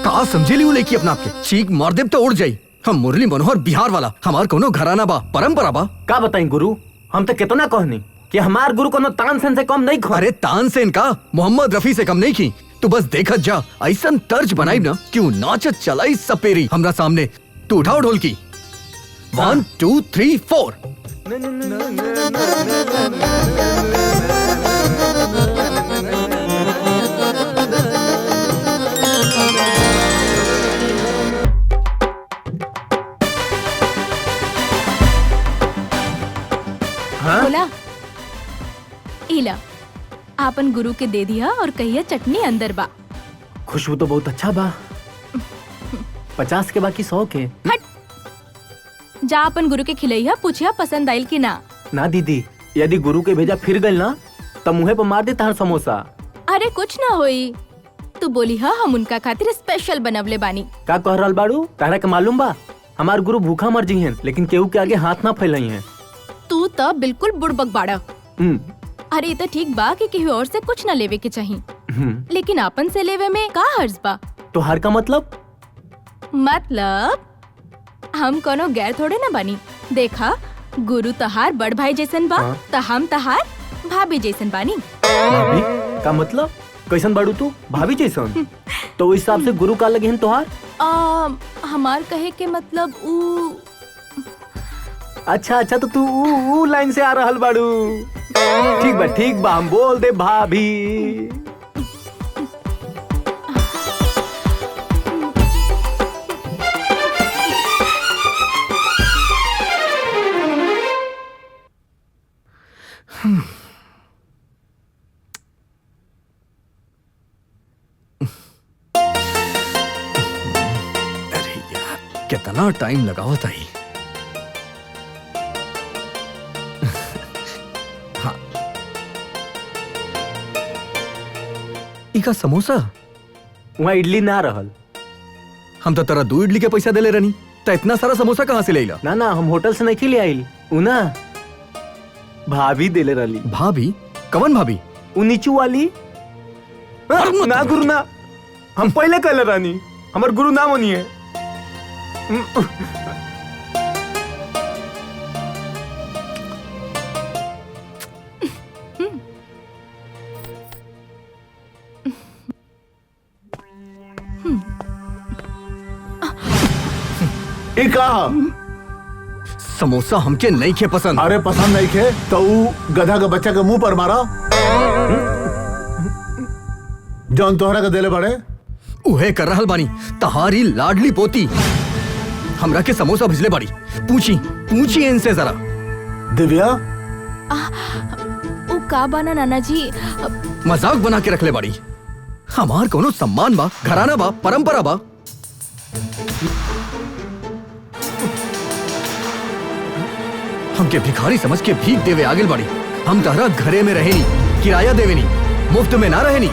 का समझे ली लेकी अपना आपके चीख मार देव तो उड़ जाई। हम मुरली मनोहर बिहार वाला, हमार कोनो घराना बा, परंपरा बा। का बताई गुरु, हम तो कितना कहनी कि हमार गुरु कोनो तानसेन से कम नहीं खो। अरे तानसेन का मोहम्मद रफी से कम नहीं की। तू बस देखत जा, ऐसा तर्ज बनाई ना क्यों नाचत चलाई सपेरी हमरा सामने। तू उठाओ ढोल की। 1 2 3 4। भोला इला आपन गुरु के दे दिया और कहिया चटनी अंदर बा। खुशबू तो बहुत अच्छा बा। 50 के बाकी 100 के। जा अपन गुरु के खिलैया पूछिया पसंद आइल की ना। ना दीदी, यदि गुरु के भेजा फिर गल ना तो मुँहे पर मार दे तार समोसा। अरे कुछ ना होई, तू बोली हा हम उनका खातिर स्पेशल बनवले बानी। का कह रहल बाड़ू? तारा के मालूम बा हमार गुरु भूखा मर जी हैं, लेकिन केहू के आगे हाथ ना फैलाई हैं। तू तो बिल्कुल बुड़बक बाड़ा। अरे तो ठीक बा कि केहू और से कुछ ना लेवे के चाहिए, लेकिन आपन से लेवे में का हर्ज बा? तो हर का मतलब हम कोनो गैर थोड़े ना बनी। देखा गुरु तहार बड़ भाई जैसन बा, तो हम तहार भाभी जैसन बानी। भाभी का मतलब? कैसन बाड़ू तू? भाभी जैसन? तो उस हिसाब से गुरु का लगे हैं तोहार? हमार कहे के मतलब अच्छा तो तू ऊ लाइन से आ रहल बाड़ू। ठीक बा हम बोल दे भाभी। अरे यार कितना टाइम लगाओ ताई। हाँ इका समोसा वहाँ इडली ना रहल। हम तो तेरा 2 इडली के पैसा देले रहनी, तो इतना सारा समोसा कहाँ से ले ला? ना हम होटल से नहीं ले आइल, उना भाभी देले रहली। भाभी? कवन भाभी? उ नीचू वाली। ना गुरु ना, हम पहले कहले रहनी हमार गुरु ना मनिए। समोसा हमके नहीं खे पसंद। अरे पसंद नहीं खे तो गधा का बच्चा के मुंह पर मारा। जौन तोहरा के देले बड़े उहे कर रहल बानी, तहारी लाडली पोती हमरा के समोसा भिजले बाड़ी। पूछी इनसे जरा। दिव्या उ का बना नाना जी? मजाक बना के रखले बाड़ी। हमार कोनो सम्मान बा, घराना बा, परंपरा बा। हमके भिखारी समझ के भीख देवे आगे बाड़ी। हम तहरा घरे में रहे नी, किराया देवे नी, मुफ्त में ना रहे नी।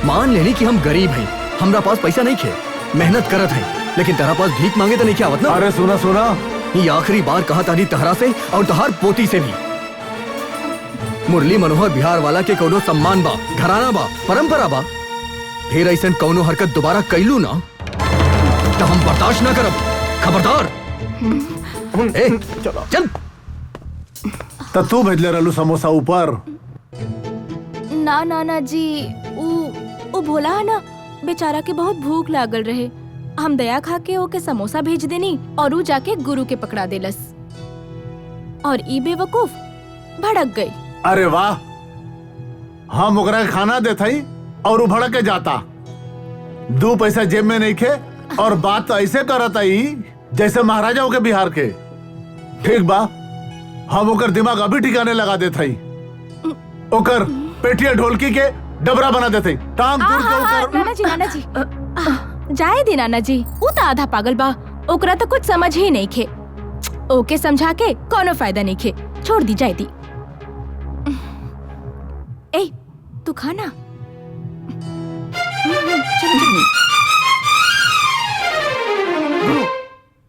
मान लेनी कि हम गरीब हैं, हमरा पास पैसा नहीं खे, मेहनत करत है, लेकिन तहरा पास भीख मांगे तो नहीं क्या मतलब? अरे सुना ये आखिरी बार कहा तानी तहरा से और तहार पोती से भी। मुरली मनोहर बिहार वाला के कोनो सम्मान बा, घराना बा, परंपरा बा। फिर ऐसा कोनो हरकत दोबारा कैलू ना तो हम बर्दाश्त ना करब। खबरदार। चल। तो तू भेजले रहलू समोसा ऊपर। ना नाना जी, उ भोला है ना, बेचारा के बहुत भूख लागल रहे। हम दया खा के ओके समोसा भेज देनी और उ जाके गुरु के पकड़ा देलस और ई बेवकूफ भड़क गई। अरे वाह, हम ओकरा के खाना देथई और उ भड़क के जाता। 2 पैसा जेब में नहीं खे और बात तो ऐसे करत आई जैसे महाराजा हो के बिहार के। ठीक बा, हम ओकर दिमाग अभी ठिकाने लगा देथई, ओकर पेटिया ढोलकी के डबरा बना देथई। टांग तोड़ के ओकर। नाना जी जाए दी नाना जी, उ तो आधा पागल बा, ओकरा तो कुछ समझ ही नहीं खे। ओके समझा के कोनो फायदा नहीं खे, छोड़ दी जाए दी। ए तू खाना।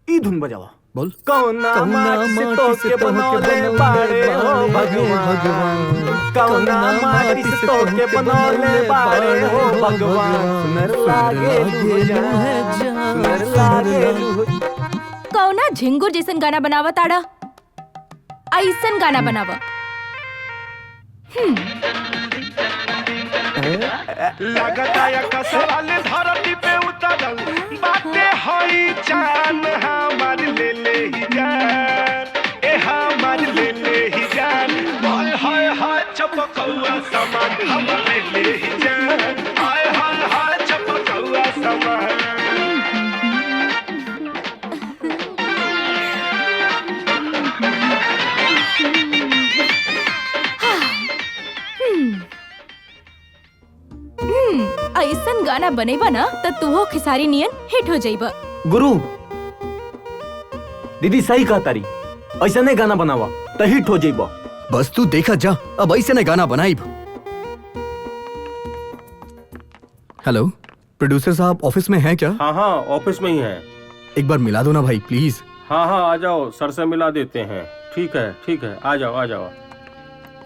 ई धुन बजावा। बोल। कौना माटी से तोके बनौले बाड़े हो भगवान, कौना माटी से तोके बनौले बाड़े हो भगवान। सुनर लागे सुनर लागे। कौना झिंगुर जैसन गाना बनावा ताड़ा, ऐसन गाना बनावा। लगता का सवाल धरती पे उतरल बातें हई जान हमार ले ही जान, ए हमार ले ही जान। हाय हाय हाय चपकौआ समान हमार ले ही जान, हाय हाय हाय चपकौआ समान। ऐसन गाना बनेबा ना तो तू हो खिसारी नियन हिट हो जाइबा। गुरु दीदी सही कहा तारी, ऐसा नहीं गाना बनावा तो हिट हो जाइबा। बस तू देखा जा, अब ऐसे ने गाना बनाई। हेलो प्रोड्यूसर साहब, ऑफिस में हैं क्या? हाँ हाँ ऑफिस में ही है। एक बार मिला दो ना भाई प्लीज। हाँ हाँ आ जाओ, सर से मिला देते हैं। ठीक है आ जाओ आ जाओ।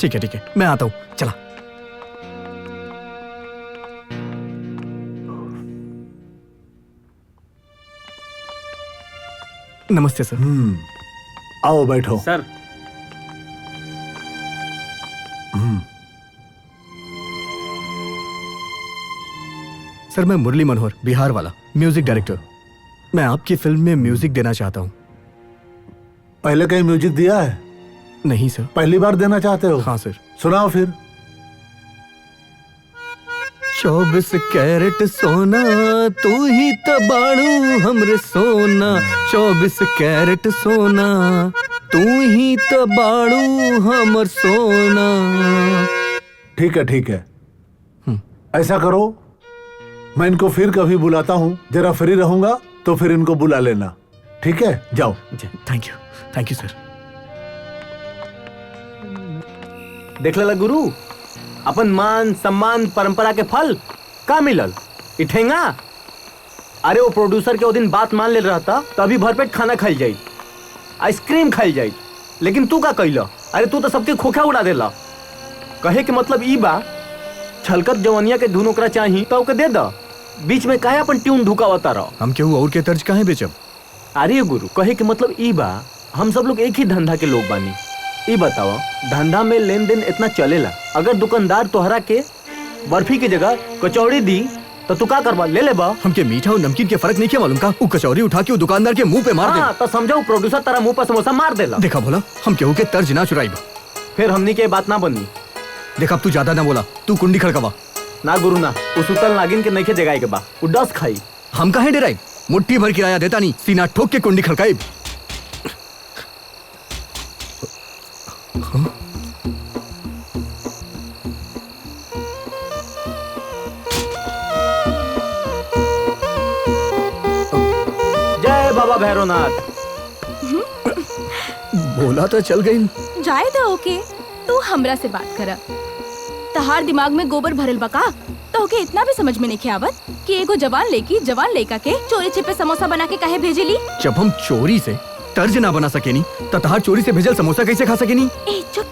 ठीक है मैं आता हूँ, चला। नमस्ते सर। आओ बैठो। सर सर मैं मुरली मनोहर, बिहार वाला म्यूजिक डायरेक्टर। मैं आपकी फिल्म में म्यूजिक देना चाहता हूँ। पहले कहीं म्यूजिक दिया है? नहीं सर। पहली बार देना चाहते हो? हाँ सर। सुनाओ फिर। 24 कैरेट सोना तू ही तो बाड़ू हमरे सोना, 24 कैरेट सोना तू ही तो बाड़ू हमर सोना। ठीक है ऐसा करो, मैं इनको फिर कभी बुलाता हूँ, जरा फ्री रहूंगा तो फिर इनको बुला लेना। ठीक है जाओ। थैंक यू सर। देख ला गुरु, अपन मान सम्मान परंपरा के फल का मिलल इठेंगा। अरे वो प्रोड्यूसर के वो दिन बात मान ले रहा था, तभी भरपेट खाना खाई जाई, आइसक्रीम खाई जाई, लेकिन तू का कहिला? अरे तू तो सबके खोखा उड़ा देला। कहे के मतलब ई बा, छलकत जवनिया के धुन ओकरा चाही तो ओके दे दा, बीच में काहे अपन ट्यून ढुकावता रहो। हम केहू और के तर्ज काहे बेचब? अरे गुरु कहे के मतलब ई बा, हम सब लोग एक ही धंधा के लोग बानी। ई बताओ, धंधा में लेन देन इतना चलेला, अगर दुकानदार तोहरा के बर्फी की जगह कचौड़ी दी तो तू का करवा? ले बा। हमके मीठा और नमकीन के फर्क नहीं क्या मालूम का? वो कचौरी उठा के वो दुकानदार के मुंह पे मार दे। तो समझो प्रोड्यूसर तेरा मुंह पर समोसा मार देला। देखा बोला, हम केहू के तर्ज ना चुराई। फिर हमनी के बात ना बनी। देखा तू ज्यादा ना बोला, तू कुंडी खड़कावा ना गुरु ना, उस उतल नागिन के नइखे जगाए के बा, वो डस खाई। हम काहे डराई? मुट्ठी भर किराया देता नहीं, सीना ठोक के कुंडी खड़काई। जय बाबा भैरवनाथ। बोला तो चल गई। जाए दो ओके, तू हमरा से बात करा। तहार दिमाग में गोबर भरल बका तो के इतना भी समझ में नहीं आवत कि एगो जवान लड़का के चोरी छिपे समोसा बना के काहे भेजेली? जब हम चोरी से तर्ज ना बना सके नी, तो तहार चोरी से भेजल समोसा कैसे खा सके नी? ए चुप,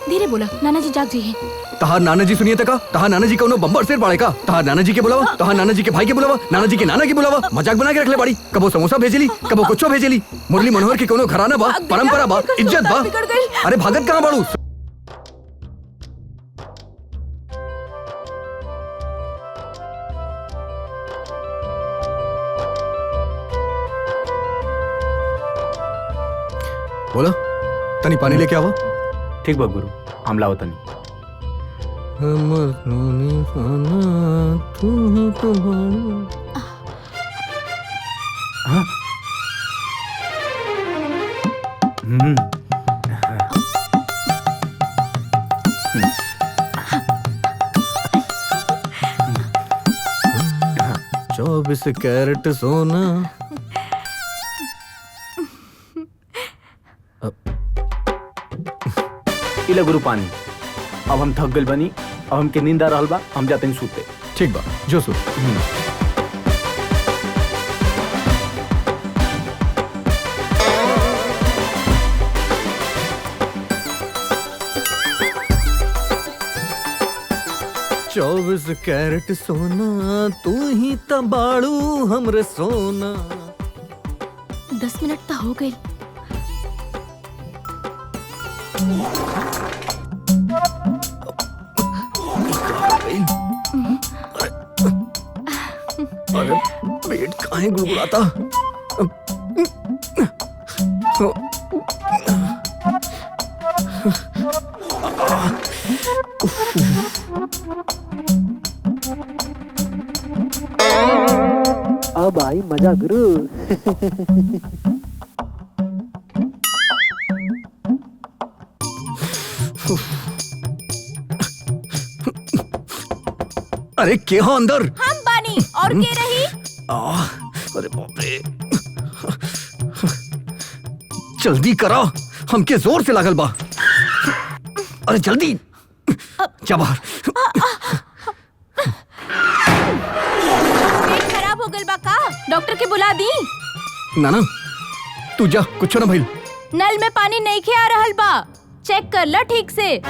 धीरे बोला, नाना जी जाग जी है। तहार नाना जी सुनिए तका, तहार नाना जी कौनो बम्बर शेर बाड़े का? तहार नाना जी के बुलावा, तहार नाना जी के भाई के बुलावा, नाना जी के नाना के बुलावा, मजाक बना के रख ले बाड़ी। कबो समोसा भेजेली, कबो कुछो भेजेली। मुरली मनोहर के कोनो घराना बा, परंपरा बा, इज्जत बा। अरे भागत कहाँ बाड़ू? बोला तनी पानी लेके आवा। ठीक बा गुरु, हम लाओ तनी। हाँ? चौबीस कैरेट सोना। इला गुरु पानी। अब हम थक गइल बनी, अब हमके नींद आ रहल बा, हम जाते हैं सूते। ठीक बा, जो सो। चौबीस कैरेट सोना तू ही तबाड़ू हमरे सोना। 10 मिनट तो हो गई। अरे पेट काहे गुड़गुड़ाता? अब आई मजा गुरु। अरे के हो अंदर? हम बानी और के रही? अरे बाप रे, जल्दी करा, हमके जोर से लागल बा। अरे जल्दी जा बाहर। पेट खराब हो गल बा का? डॉक्टर के बुला दी। नाना तू जा, कुछ ना भइल। नल में पानी नहीं खे आ रहल बा, चेक कर ला ठीक से।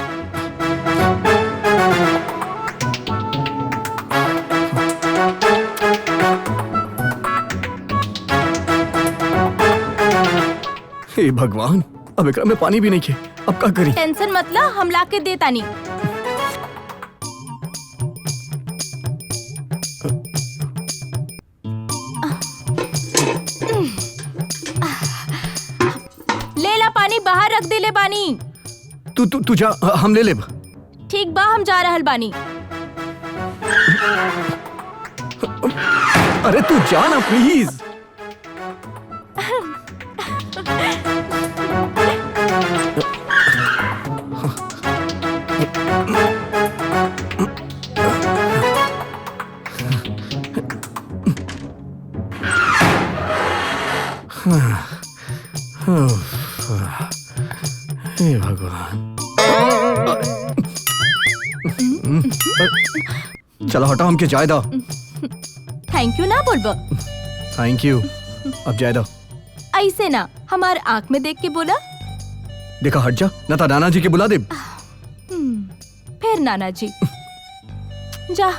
हे भगवान, अब एकरा में पानी भी नहीं खे, अब क्या करी? टेंशन मत ला, हम ला के देता नहीं। ले ला पानी, बाहर रख दे ले बानी। तू जा, हम ले लेब। ठीक बा, हम जा रहल बानी। अरे तू जा ना प्लीज। हे भगवान। चलो हटाओ, हमके जाए दो। थैंक यू ना बोलबो। थैंक यू, अब जाए दो। ऐसे ना, हमार आँख में देख के बोला। देखा, हट जा, ना तो नाना जी के बुला दे। फिर नाना जी जा।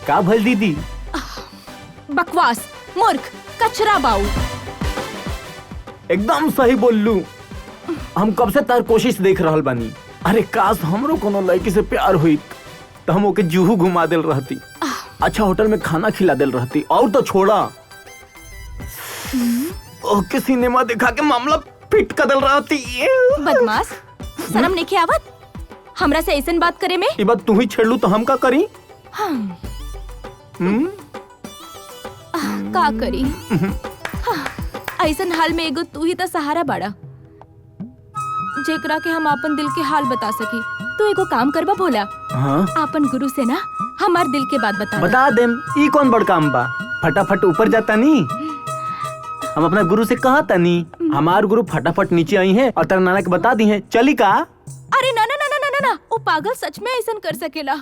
का भल दीदी? बकवास, मूर्ख, कचरा बाऊ। एकदम सही बोललू। हम कब से तार कोशिश देख रहल बानी। अरे काश हमरो कोनो लड़की से प्यार हुई तो हम ओके जूहू घुमा देल रहती, अच्छा होटल में खाना खिला देल रहती, और तो छोड़ा ओके सिनेमा दिखा के मामला फिट कर देल रहती। बदमाश, शर्म नहीं आवत हमरा से ऐसन बात करे में? ये बात तू ही छेड़लू तो हम का करी? का करी? ऐसन हाल में एगो तू ही तो सहारा बाड़ा, जेकरा के हम अपन दिल के हाल बता सकी। तू एगो काम करबा भोला। हाँ? अपन गुरु से ना हमार दिल के बात बता देम। ई कौन बड़ काम बा? फटाफट ऊपर जाता नी। हम अपना गुरु से कहा था नी, हमार गुरु फटाफट नीचे आई हैं और तेरा नाना के बता दी हैं। चली का? अरे ना ना ना ना ना ना, वो पागल सच में ऐसन कर सकेला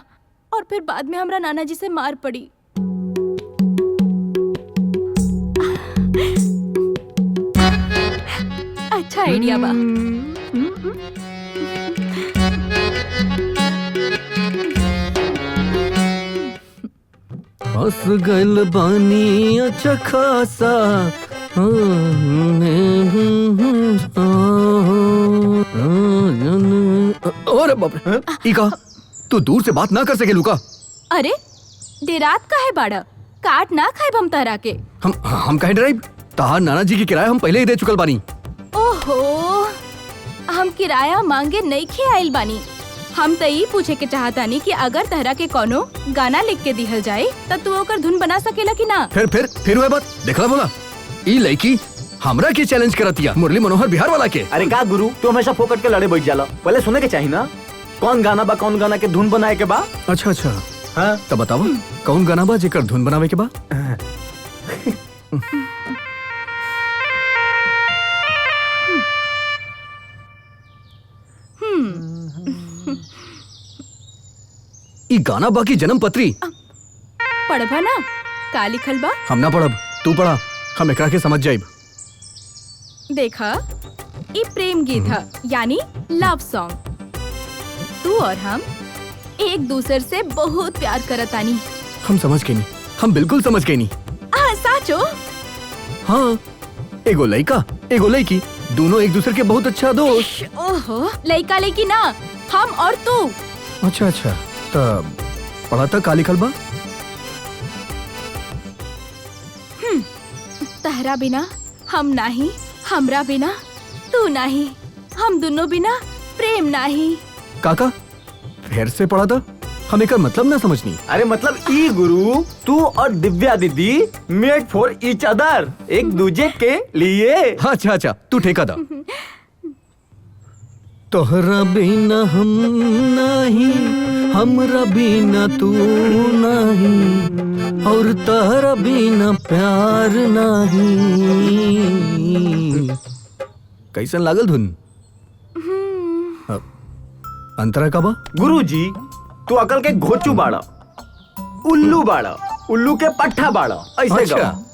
और फिर बाद में हमरा नाना जी से मार पड़ी। अच्छा आइडिया बा। हंस गल बानी अच्छा खासा। और बाप रे, इका तू दूर से बात ना कर सके लुका। अरे देरात का है बाड़ा, काट ना खाए हम तारा के। हम कहे ड्राइव, तार नाना जी की किराया हम पहले ही दे चुकल बानी। ओहो, हम किराया मांगे नहीं खे आइल बानी। हम तो ये पूछे के चाहतानी कि अगर तहरा के कोनो गाना लिख के दिहल जाए तब तू ओकर धुन बना सकेला कि ना? फिर हुए बात, देखला बोला ई लड़की हमरा के चैलेंज करतिया, मुरली मनोहर बिहार वाला के। अरे का गुरु, तू हमेशा फोकट के लड़े बैठ जाला, पहले सुने के चाहिए ना कौन गाना बा, कौन गाना के धुन बनाए के बा। अच्छा अच्छा, हाँ तो बतावा कौन गाना बा जेकर धुन बनावे के बा? ई गाना बा की जन्म पत्री? पढ़बा ना, का लिखल बा? हम ना पढ़ब, तू पढ़ा, हम एकरा के समझ जाइब। देखा, ये प्रेम गीत है, यानी लव सॉन्ग। तू और हम एक दूसरे से बहुत प्यार करतानी। हम समझ गए नहीं, हम बिल्कुल समझ गए नहीं। साचो? हाँ, एगो लड़का एगो लड़की, दोनों एक दूसरे के बहुत अच्छा दोस्त। ओहो, लड़का लड़की ना, हम और तू। अच्छा अच्छा, तब पढ़ा था का लिखल बा? तहरा बिना हम नाही, हमरा बिना तू नाही, हम दोनों बिना प्रेम नाही। काका फिर से पढ़ा था? हम एक मतलब ना समझनी। अरे मतलब ई गुरु तू और दिव्या दीदी मेड फॉर ईच अदर, एक दूजे के लिए। अच्छा अच्छा तू ठेका दा। तोहरा बिना हम नहीं, हमरा बिना तू नहीं, और तोहरा बिना प्यार नहीं। कैसन लागल धुन? अंतरा का बा? गुरुजी तू अकल के घोचू बाड़ा, उल्लू बाड़ा, उल्लू के पट्ठा बाड़ा, ऐसे अच्छा।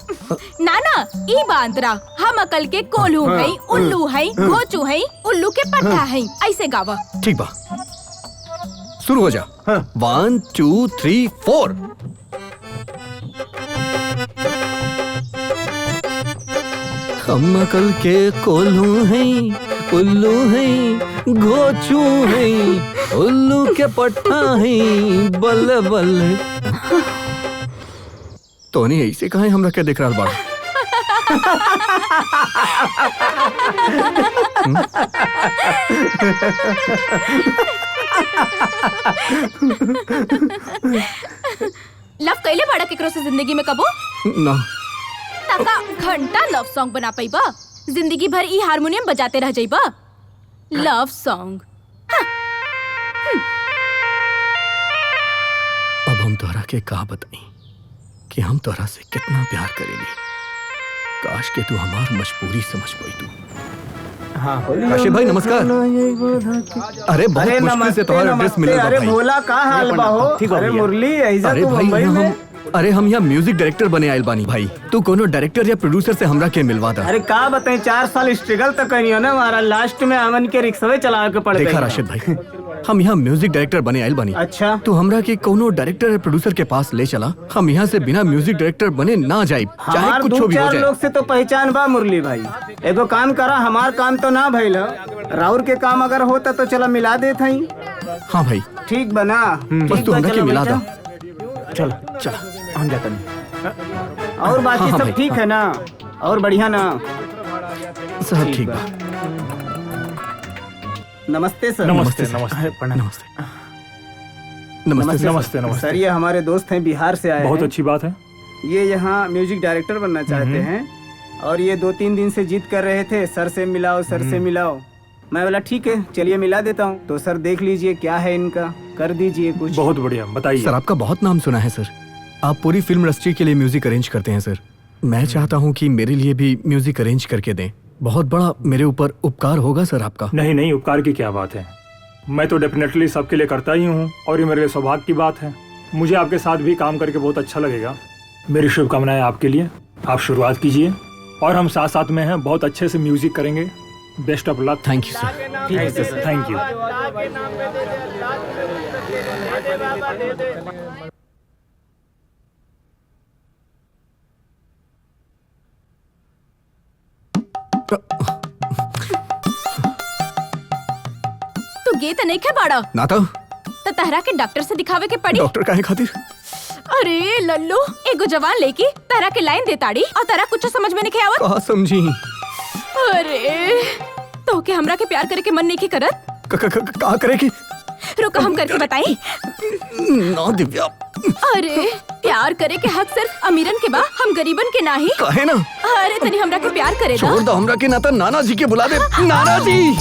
ना ना ई बांतरा, हम अकल के कोल्हू हाँ, हैं, उल्लू हैं, घोचू हैं, उल्लू के पट्टा हैं, ऐसे गावा। ठीक बा, शुरू हो जा। 1 2 3 4। हम अकल के कोल्हू हैं, उल्लू हैं, घोचू हैं, उल्लू के पट्टा हैं, बल्ले बल्ले। तो नहीं ऐसे कहा हमरा क्या देख रहा बाड़ा? लव कैले बड़ा केकरो से जिंदगी में कबो ना। तका घंटा लव सॉन्ग बना पाइबा, जिंदगी भर ई हारमोनियम बजाते रह जाइबा। लव सॉन्ग अब हम तोहरा के का बताई कि हम तोहरा से कितना प्यार करेली। काश के तू हमार मजबूरी समझ पाई तू। हाँ काशिफ भाई नमस्कार। अरे बहुत मुश्किल से तुम्हारा एड्रेस मिला अरे भाई। भोला का हाल बा हो? अरे मुरली ऐसा अरे तू भाई मुंबई में? अरे हम यहाँ म्यूजिक डायरेक्टर बने आयल बानी भाई। तू कोनो डायरेक्टर या प्रोड्यूसर से हमरा के मिलवा दा। अरे का बताएं, 4 साल स्ट्रगल तक करियो ना हमारा, लास्ट में अमन के रिक्शा चला के पड़ गई। देखा राशिद भाई, हम यहाँ म्यूजिक डायरेक्टर बने आयल बानी। अच्छा तू हमरा के कोनो डायरेक्टर या प्रोड्यूसर के पास ले चला, हम यहाँ से बिना म्यूजिक डायरेक्टर बने ना जाए, चाहे हमार कुछ भी हो 2-4 जाए। लोग से तो पहचान बा मुरली भाई। एगो काम करा, हमार काम तो ना भइल, राउर के काम अगर होता तो चला मिला देत हई। हाँ भाई ठीक बना, बस तू हमरा के मिला दा। चलो चला हम जाते हैं। और बाकी हाँ, सब भाई, ठीक है ना? और बढ़िया ना? सब ठीक बा। नमस्ते सर। नमस्ते नमस्ते नमस्ते नमस्ते नमस्ते नमस्ते। सर, ये हमारे दोस्त हैं, बिहार से आए बहुत हैं। अच्छी बात है। ये यहाँ म्यूजिक डायरेक्टर बनना चाहते हैं और ये 2-3 दिन से जिद कर रहे थे, सर से मिलाओ, सर से मिलाओ। मैं बोला ठीक है चलिए मिला देता हूँ। तो सर देख लीजिए क्या है इनका, कर दीजिए कुछ। बहुत बढ़िया, बताइए। सर आपका बहुत नाम सुना है सर, आप पूरी फिल्म इंडस्ट्री के लिए म्यूजिक अरेंज करते हैं सर। मैं चाहता हूँ कि मेरे लिए भी म्यूजिक अरेंज करके दें, बहुत बड़ा मेरे ऊपर उपकार होगा सर आपका। नहीं नहीं, उपकार की क्या बात है, मैं तो डेफिनेटली सबके लिए करता ही हूँ और ये मेरे लिए सौभाग्य की बात है। मुझे आपके साथ भी काम करके बहुत अच्छा लगेगा। मेरी शुभकामनाएं आपके लिए। आप शुरुआत कीजिए और हम साथ साथ में हैं, बहुत अच्छे से म्यूजिक करेंगे। Best of luck. Thank you sir. ठीक है सर, थैंक यू। तू गे तो नहीं खे बाड़ा ना तो तहरा के डॉक्टर से दिखावे के पड़ी। डॉक्टर काहे खातिर? अरे लल्लू, एगो जवान लेके तारा के लाइन दे ताड़ी और तारा कुछ समझ में नहीं आवत। कहा समझी? अरे तो के हमरा के प्यार करे के मन नहीं के करत? कहा करे की? रुको हम करके बताई। ना दिव्या। अरे प्यार करे के हक सिर्फ अमीरन के बा, हम गरीबन के नाही। काहे ना? अरे तनी हमरा के प्यार करे दा। छोड़ दो हमरा के, ना तो नाना जी के बुला दे। नाना जी।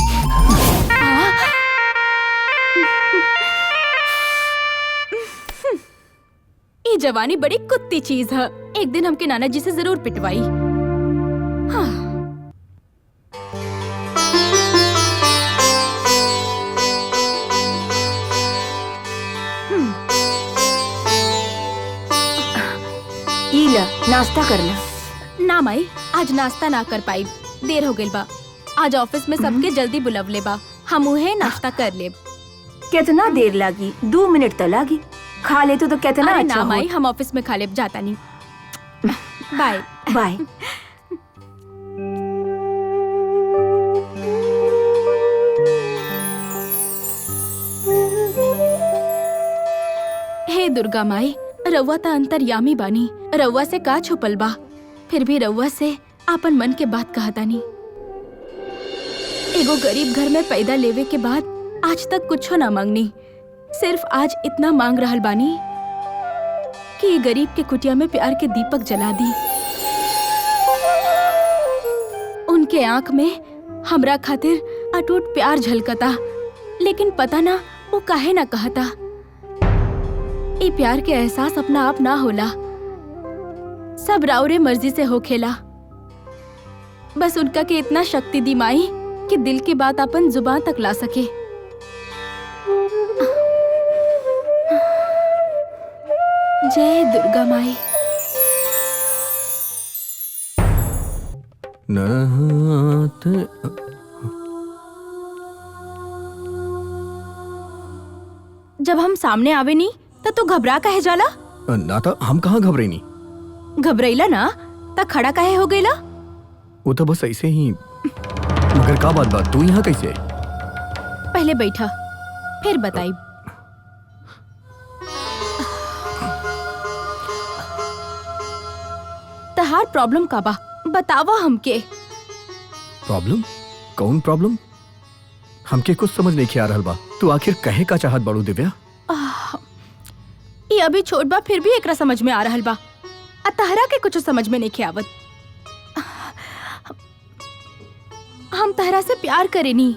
ये जवानी बड़ी कुत्ती चीज है, एक दिन हमके नाना जी से जरूर पिटवाई। हाँ। ईला नाश्ता कर ला। ना माई, आज नाश्ता ना कर पाई, देर हो गइल बा। आज ऑफिस में सबके जल्दी बुलवले बा, हम उहे नाश्ता कर लेब। कितना देर लागी? 2 मिनट तो लागी। खा ले तो कितना अरे अच्छा ना हो। माई, हम ऑफिस में खा लेब, जाता नहीं। Bye bye. हे दुर्गा माई, रउआ त अंतर्यामी बानी, रउआ से का छुपल बा, फिर भी रउआ से आपन मन के बात कहतानी। एगो गरीब घर में पैदा लेवे के बाद आज तक कुछो ना मांगनी, सिर्फ आज इतना मांग रहल बानी कि ये गरीब के कुटिया में प्यार के दीपक जला दी। उनके आंख में हमरा खातिर अटूट प्यार झलकता, लेकिन पता ना वो काहे ना कहता। ये प्यार के एहसास अपना आप ना होला, सब राउरे मर्जी से होखेला। बस उनका के इतना शक्ति दी माई कि दिल की बात अपन जुबान तक ला सके। जय दुर्गा माई। जब हम सामने आवे नी तो घबरा काहे जाला? ना तो हम कहाँ घबरे नहीं। घबराइला ना तो खड़ा काहे हो गईला? वो तो बस ऐसे ही। मगर का बात तू यहाँ कैसे? पहले बैठा फिर बताई। तहार प्रॉब्लम का बा, बतावा हमके। प्रॉब्लम? कौन प्रॉब्लम? हमके कुछ समझ नहीं आ रहल बा। तू आखिर कहे का चाहत बाड़ू दिव्या? ये अभी छोट बा, फिर भी एकरा समझ में आ रहल बा। तहरा के कुछ समझ में नहीं आवत। हम तहरा से प्यार करेनी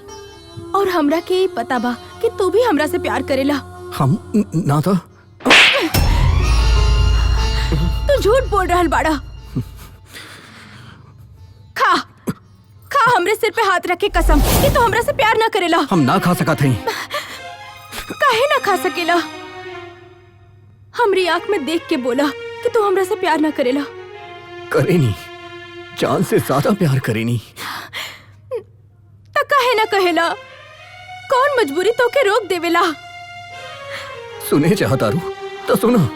और हमरा के ही पता बा कि तू भी हमरा से प्यार करेला। हम ना था। तू झूठ बोल रहल बाड़ा। खा खा हमरे सिर पे हाथ रख के कसम कि तू हमरा से प्यार ना करेला। हम ना खा सका थे। काहे ना खा सकेला? हमरी आंख में देख के बोला कि तू हमरा से प्यार ना करेला। करे नहीं, जान से ज्यादा प्यार करे नहीं। तो काहे ना कहेला? कौन मजबूरी तो के रोक देवेला? सुने चाहता रू तो सुना।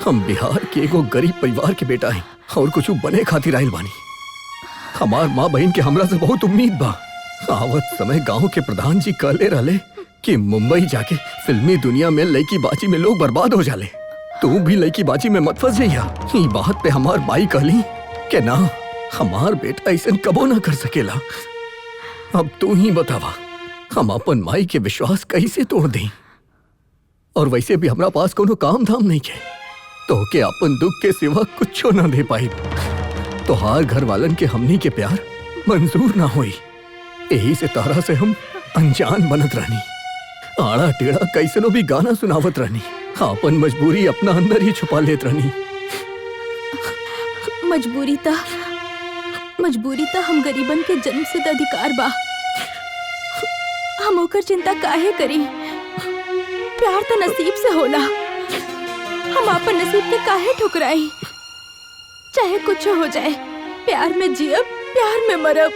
हम बिहार के एगो गरीब परिवार के बेटा है और कुछ बने खातिर आइल बानी। हमार माँ बहन के हमरा से बहुत उम्मीद बा। आवत समय गांव के प्रधान जी कहले रहले कि मुंबई जाके फिल्मी दुनिया में लड़की बाजी में लोग बर्बाद हो जाले। तू भी लड़की बाजी में मत फंस जाइया। ई बात पे हमार माई कहली कि ना, हमार बेटा ऐसा कबो ना कर सकेला। अब तू ही बतावा, हम अपन माई के विश्वास कैसे तोड़ दें? और वैसे भी हमरा पास कोनो काम धाम नहीं है, तो के अपन दुख के सिवा कुछ ना दे पाई। तो हार घर वालन के हमनी के प्यार मंजूर ना हुई। यही से तारा से हम अनजान बनत रहनी, आड़ा टेढ़ा कैसनो भी गाना सुनावत रहनी, अपन मजबूरी अपना अंदर ही छुपा लेत रहनी। मजबूरी ता हम गरीबन के जन्म सिद्ध अधिकार बा। हम ओकर चिंता काहे करी? प्यार तो नसीब से होला। हम अपन नसीब के काहे ठुकराई? चाहे कुछ हो जाए, प्यार में जियब, प्यार में मरब।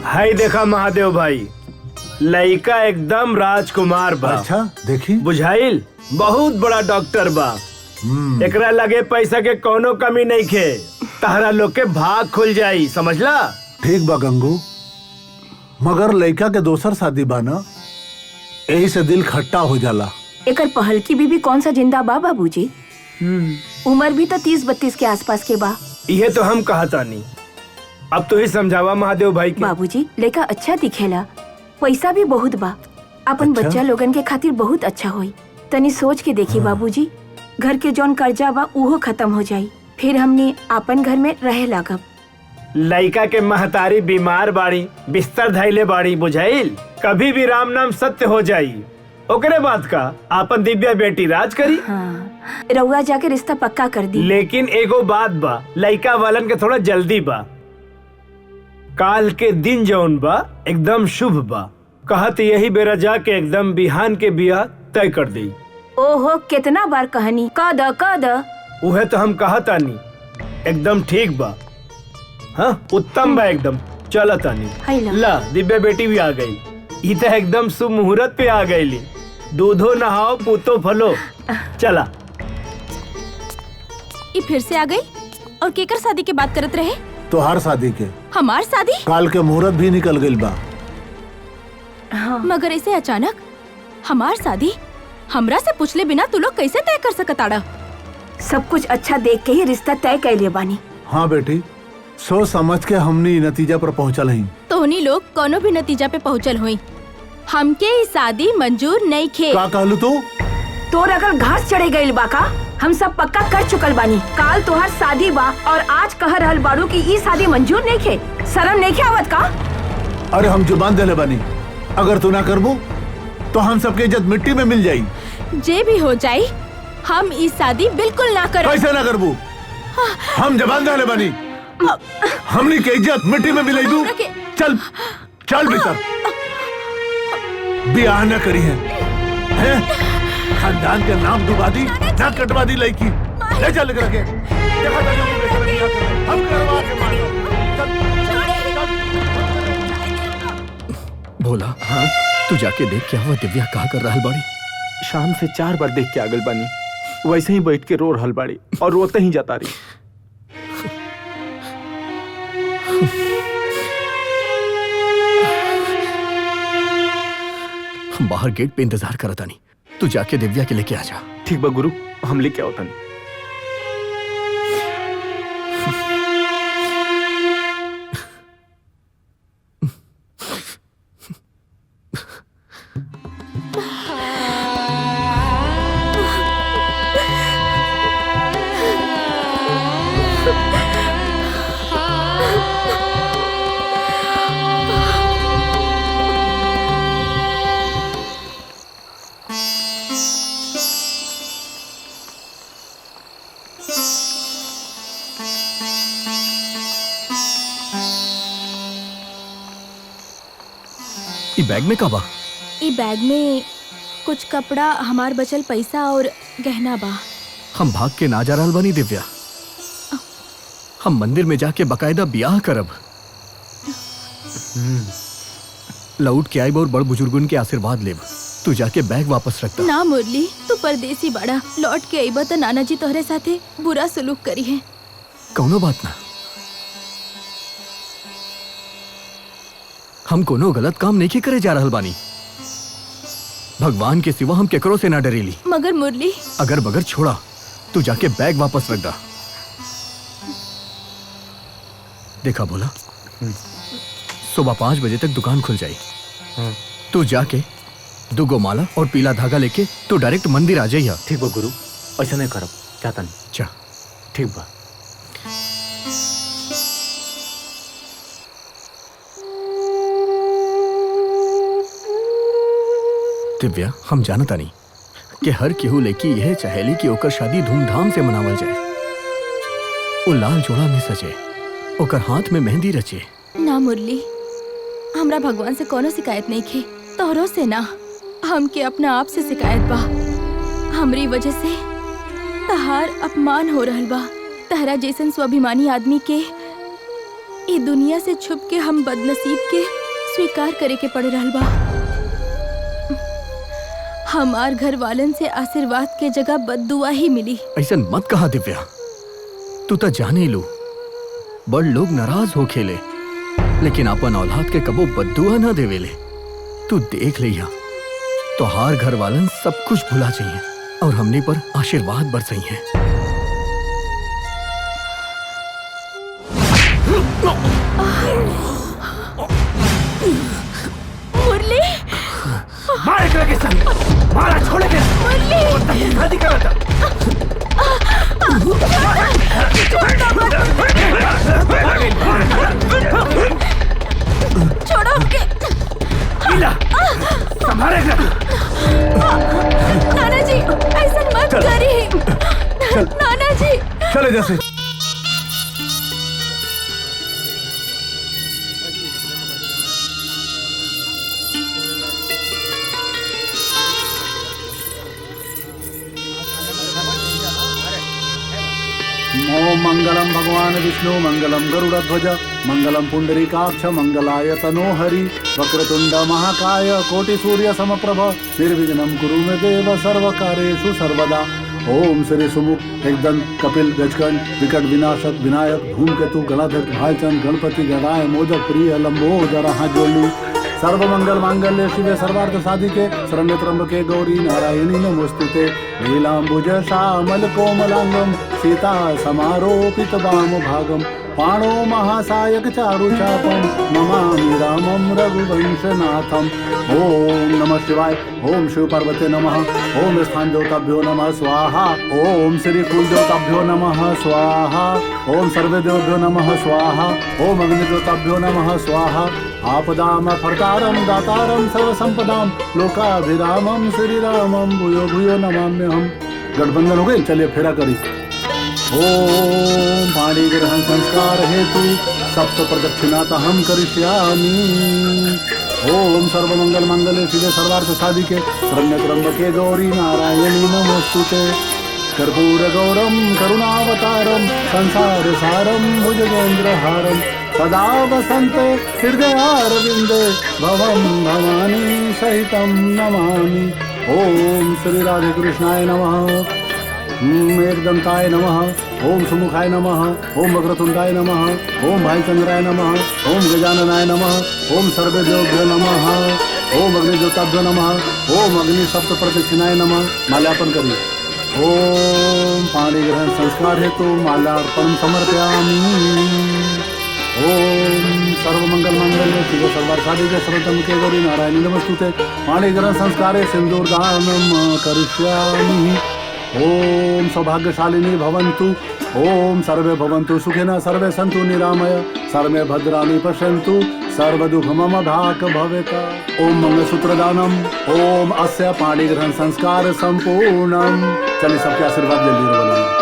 हाय देखा महादेव भाई, लड़का एकदम राजकुमार बा। अच्छा देखी बुझाइल, बहुत बड़ा डॉक्टर बा। एकरा लगे पैसा के कोनो कमी नहीं खे। तहरा लोग के भाग खुल जाई, समझला? ठीक बा गंगू, मगर लड़का के दोसर शादी बा ना, यही से दिल खट्टा हो जाला। एकर पहल की बीबी कौन सा जिंदा बा बाबूजी? उम्र भी तो 30-32 के आसपास के बा। ये तो हम कहता नहीं, अब तो ही समझावा महादेव भाई के। बाबूजी लड़का अच्छा दिखेला, पैसा भी बहुत बा, अपन अच्छा? बच्चा लोगन के खातिर बहुत अच्छा होई। तनी सोच के देखी बाबूजी, घर के जौन कर्जा बा उहो खत्म हो जाई, फिर हमने अपन घर में रहे लागब। लड़का के महतारी बीमार बाड़ी, बिस्तर धैले बाड़ी, बुझाइल? कभी भी राम नाम सत्य हो जाई। ओकरे बाद का आपन दिव्या बेटी राज करी। रउआ जाके रिश्ता पक्का कर दी। लेकिन एगो बात बा, लड़का वालन के थोड़ा जल्दी बा। काल के दिन जौन बा एकदम शुभ बा। कहत यही बेरा जाके एकदम बिहान के बिया तय कर दी। ओहो कितना बार कहनी कद उहे तो हम कहतानी एकदम ठीक बा। हाँ उत्तम बा एकदम। चला तानी ला दिव्या बेटी भी आ गई। ई तो एकदम शुभ मुहूर्त पे आ गई। दूधो नहाओ पूतो फलो। चला ये फिर से आ गई और केकर शादी के बात करत रहे? तोहार शादी के। हमार शादी? काल के मुहूर्त भी निकल गइल बा। मगर ऐसे अचानक हमार शादी हमरा से पूछले बिना तू लोग कैसे तय कर सकताड़ा? सब कुछ अच्छा देख के ही रिश्ता तय कैले बानी। हाँ बेटी, सोच समझ के हमने नतीजा पर पहुँचल हई। तोहनी लोग कोनो भी नतीजा पे पहुँचल हुई, हमके ई शादी मंजूर नहीं खे। का कहलू तू? तोर अगर घास चढ़े गइल बा का? हम सब पक्का कर चुकल बानी। काल तोहार शादी बा और आज कह रहल बाड़ू कि ई शादी मंजूर नहीं खे। शर्म नहीं खे आवत का? अरे हम जुबान देले बानी, अगर तू ना करबू तो हम सबके इज्जत मिट्टी में मिल जाई। जे भी हो जाई हम ई शादी बिल्कुल ना करब। कैसे ना करबू? हम जुबान देले बानी, हमनी के इज्जत मिट्टी में मिलाई दू। चल चल भीतर। ब्याह न करी है? खानदान के नाम डुबा दी, ना कटवा दी लड़की। ले चल लेकर के। हम करवा के मानो। भोला, हाँ तू जाके देख क्या हुआ? दिव्या कहा कर रहल बाड़ी? शाम से 4 बार देख के आगल बानी, वैसे ही बैठ के रो रहल बाड़ी और रोते ही जाता रही। हम बाहर गेट पे इंतजार करता नहीं, तू जाके दिव्या के लेके आ जा। ठीक बा गुरु, हम लेके आओ तनी। ई बैग में का बा? ई बैग में कुछ कपड़ा, हमार बचल पैसा और गहना बा। हम भाग के ना जा रहल बानी दिव्या, हम मंदिर में जाके बकायदा ब्याह करब। लौट के आइब और बड़ बुजुर्गन के आशीर्वाद लेब। तू जाके बैग वापस रख दा। ना मुरली, तू परदेसी बड़ा, लौट के आइबा तो नाना जी तोहरे साथे बुरा सलूक करी है। कौनो बात ना, हम कोनो गलत काम नहीं करे जा रहल बानी। भगवान के सिवा हम केकरो से ना डरेली। मगर मुरली, अगर बगर छोड़ा, तू जाके बैग वापस रख दा। देखा बोला, सुबह 5 बजे तक दुकान खुल जाई। तू जाके 2 माला और पीला धागा लेके तू डायरेक्ट मंदिर आ जाइया। ठीक बा गुरु, ऐसा नहीं करब, चाहता नहीं। चा ठीक बा। दिव्या, हम जानता नहीं कि हर केहू लेकी यह चाहेली कि ओकर शादी धूमधाम से मनावल जाए। वो लाल जोड़ा में सजे, ओकर हाथ में मेहंदी रचे। ना मुरली, हमरा भगवान से कोनो शिकायत नहीं खे, तोहरो से ना, हमके अपना आप से शिकायत बा। हमरी वजह से तहार अपमान हो रहल बा। तहरा जैसन स्वाभिमानी आदमी के ई दुनिया से छुप के हम बदनसीब के स्वीकार करे के पड़ रहल बा। हमार घर वालन से आशीर्वाद के जगह बद्दुआ ही मिली। ऐसा मत कहा दिव्या, तू तो जाने लू बड़ लोग नाराज हो खेले, लेकिन अपन औलाद के कबो बद्दुआ ना देवेले। तू देख लिया, तो हार घर वालन सब कुछ भुला चाहिए और हमने पर आशीर्वाद बरसई है। मुरली, मार एक लगे संग, मारा छोड़े के। मुरली, शादी करा था। छोड़ो के। लीला, संभाले के। नाना जी, ऐसा मत करी। नाना जी, चले जैसे। भगवान विष्णु मंगलम गरुड़ध्वज मंगलम पुंडरीकाक्ष मंगलाय तनो हरि वक्रतुंड महाकाय कोटि सूर्य समप्रभ निर्विघ्नं कुरु मे देव सर्वकार्येषु सर्वदा। ओम श्री सुमुख एकदंत कपिल गजकंठ विकट विनाशक विनायक धूमकेतु गणाधर भालचंद गणपति गणाय मोदक प्रिय लंबोदर हाथ जोड़ी सर्वमंगल मांगल्य शिवे सर्वार्थ साधिके शरण्य त्र्यंबके गौरी नारायणी नमोस्तुते नीलांबुज श्यामल कोमलांगम सीता समारोपित वाम भागम पाणो महासायक चारु चापम नमामि रामं रघुवंशनाथम। ओम नमः शिवाय। ओम शिव पार्वती नमः। ओम स्थान देवताभ्यो नमः स्वाहा। ओम श्री कुल देवताभ्यो नमः स्वाहा। ओम सर्वे देवभ्यो नमः स्वाहा। ओम अग्नि देवताभ्यो नमः स्वाहा। आपदाम फर्तारम दातारम सर्वसंपदाम लोकाभिरामम श्रीरामम भूयो भूयो नमाम्यहम्। गठबंधन हो गए, चलिए फेरा करी। ओम पाणी ग्रहण संस्कार हेतु सप्त प्रदक्षिणाता हम करिष्यामि। ओम सर्वमंगल मंगले शिवे सर्वार्थ साधिके शरण्य त्र्यंबके गौरी नारायणी नमोस्तुते। कर्पूर गौरम करुणावतारम संसार सारम भुजगेंद्रहारम सदा वसन्ते हृदयारविंदे भवम भवानी सहितं नमामि। ओम श्री राधे कृष्णाय नमः। एकदंताय नमः। ओम सुमुखाय नमः। ओम वक्रतुंडाय नमः। ओम भाईचंद्राय नमः। ओम गजाननाय नमः। ओम सर्वदेवभ्यो नमः। ओम अग्निदेवताभ्यो नमः। ओम अग्नि सप्त प्रदक्षिणाय नमः। माल्यार्पण करिए। ओम पाणी ग्रहण संस्कार हेतु माल्यार्पण समर्पयामि। ओम सर्वमंगल मंगल्ये शिवे सर्वार्थसाधिके शरण्ये गौरी नारायणी नमोस्तुते। पाणी ग्रहण संस्कारे सिंदूरदानं करिष्यामि। ओम सौभाग्यशालिनी भवन्तु। ओम सर्वे भवन्तु सुखिनः सर्वे सन्तु निरामय सर्वे भद्राणि पश्यन्तु सर्वदुःखमम भाक् भवेत्। ओम मंगलसूत्रदानम। ओम अस्य पाणिग्रहण संस्कार संपूर्णम। चलिए सबके आशीर्वाद ले लीजिए।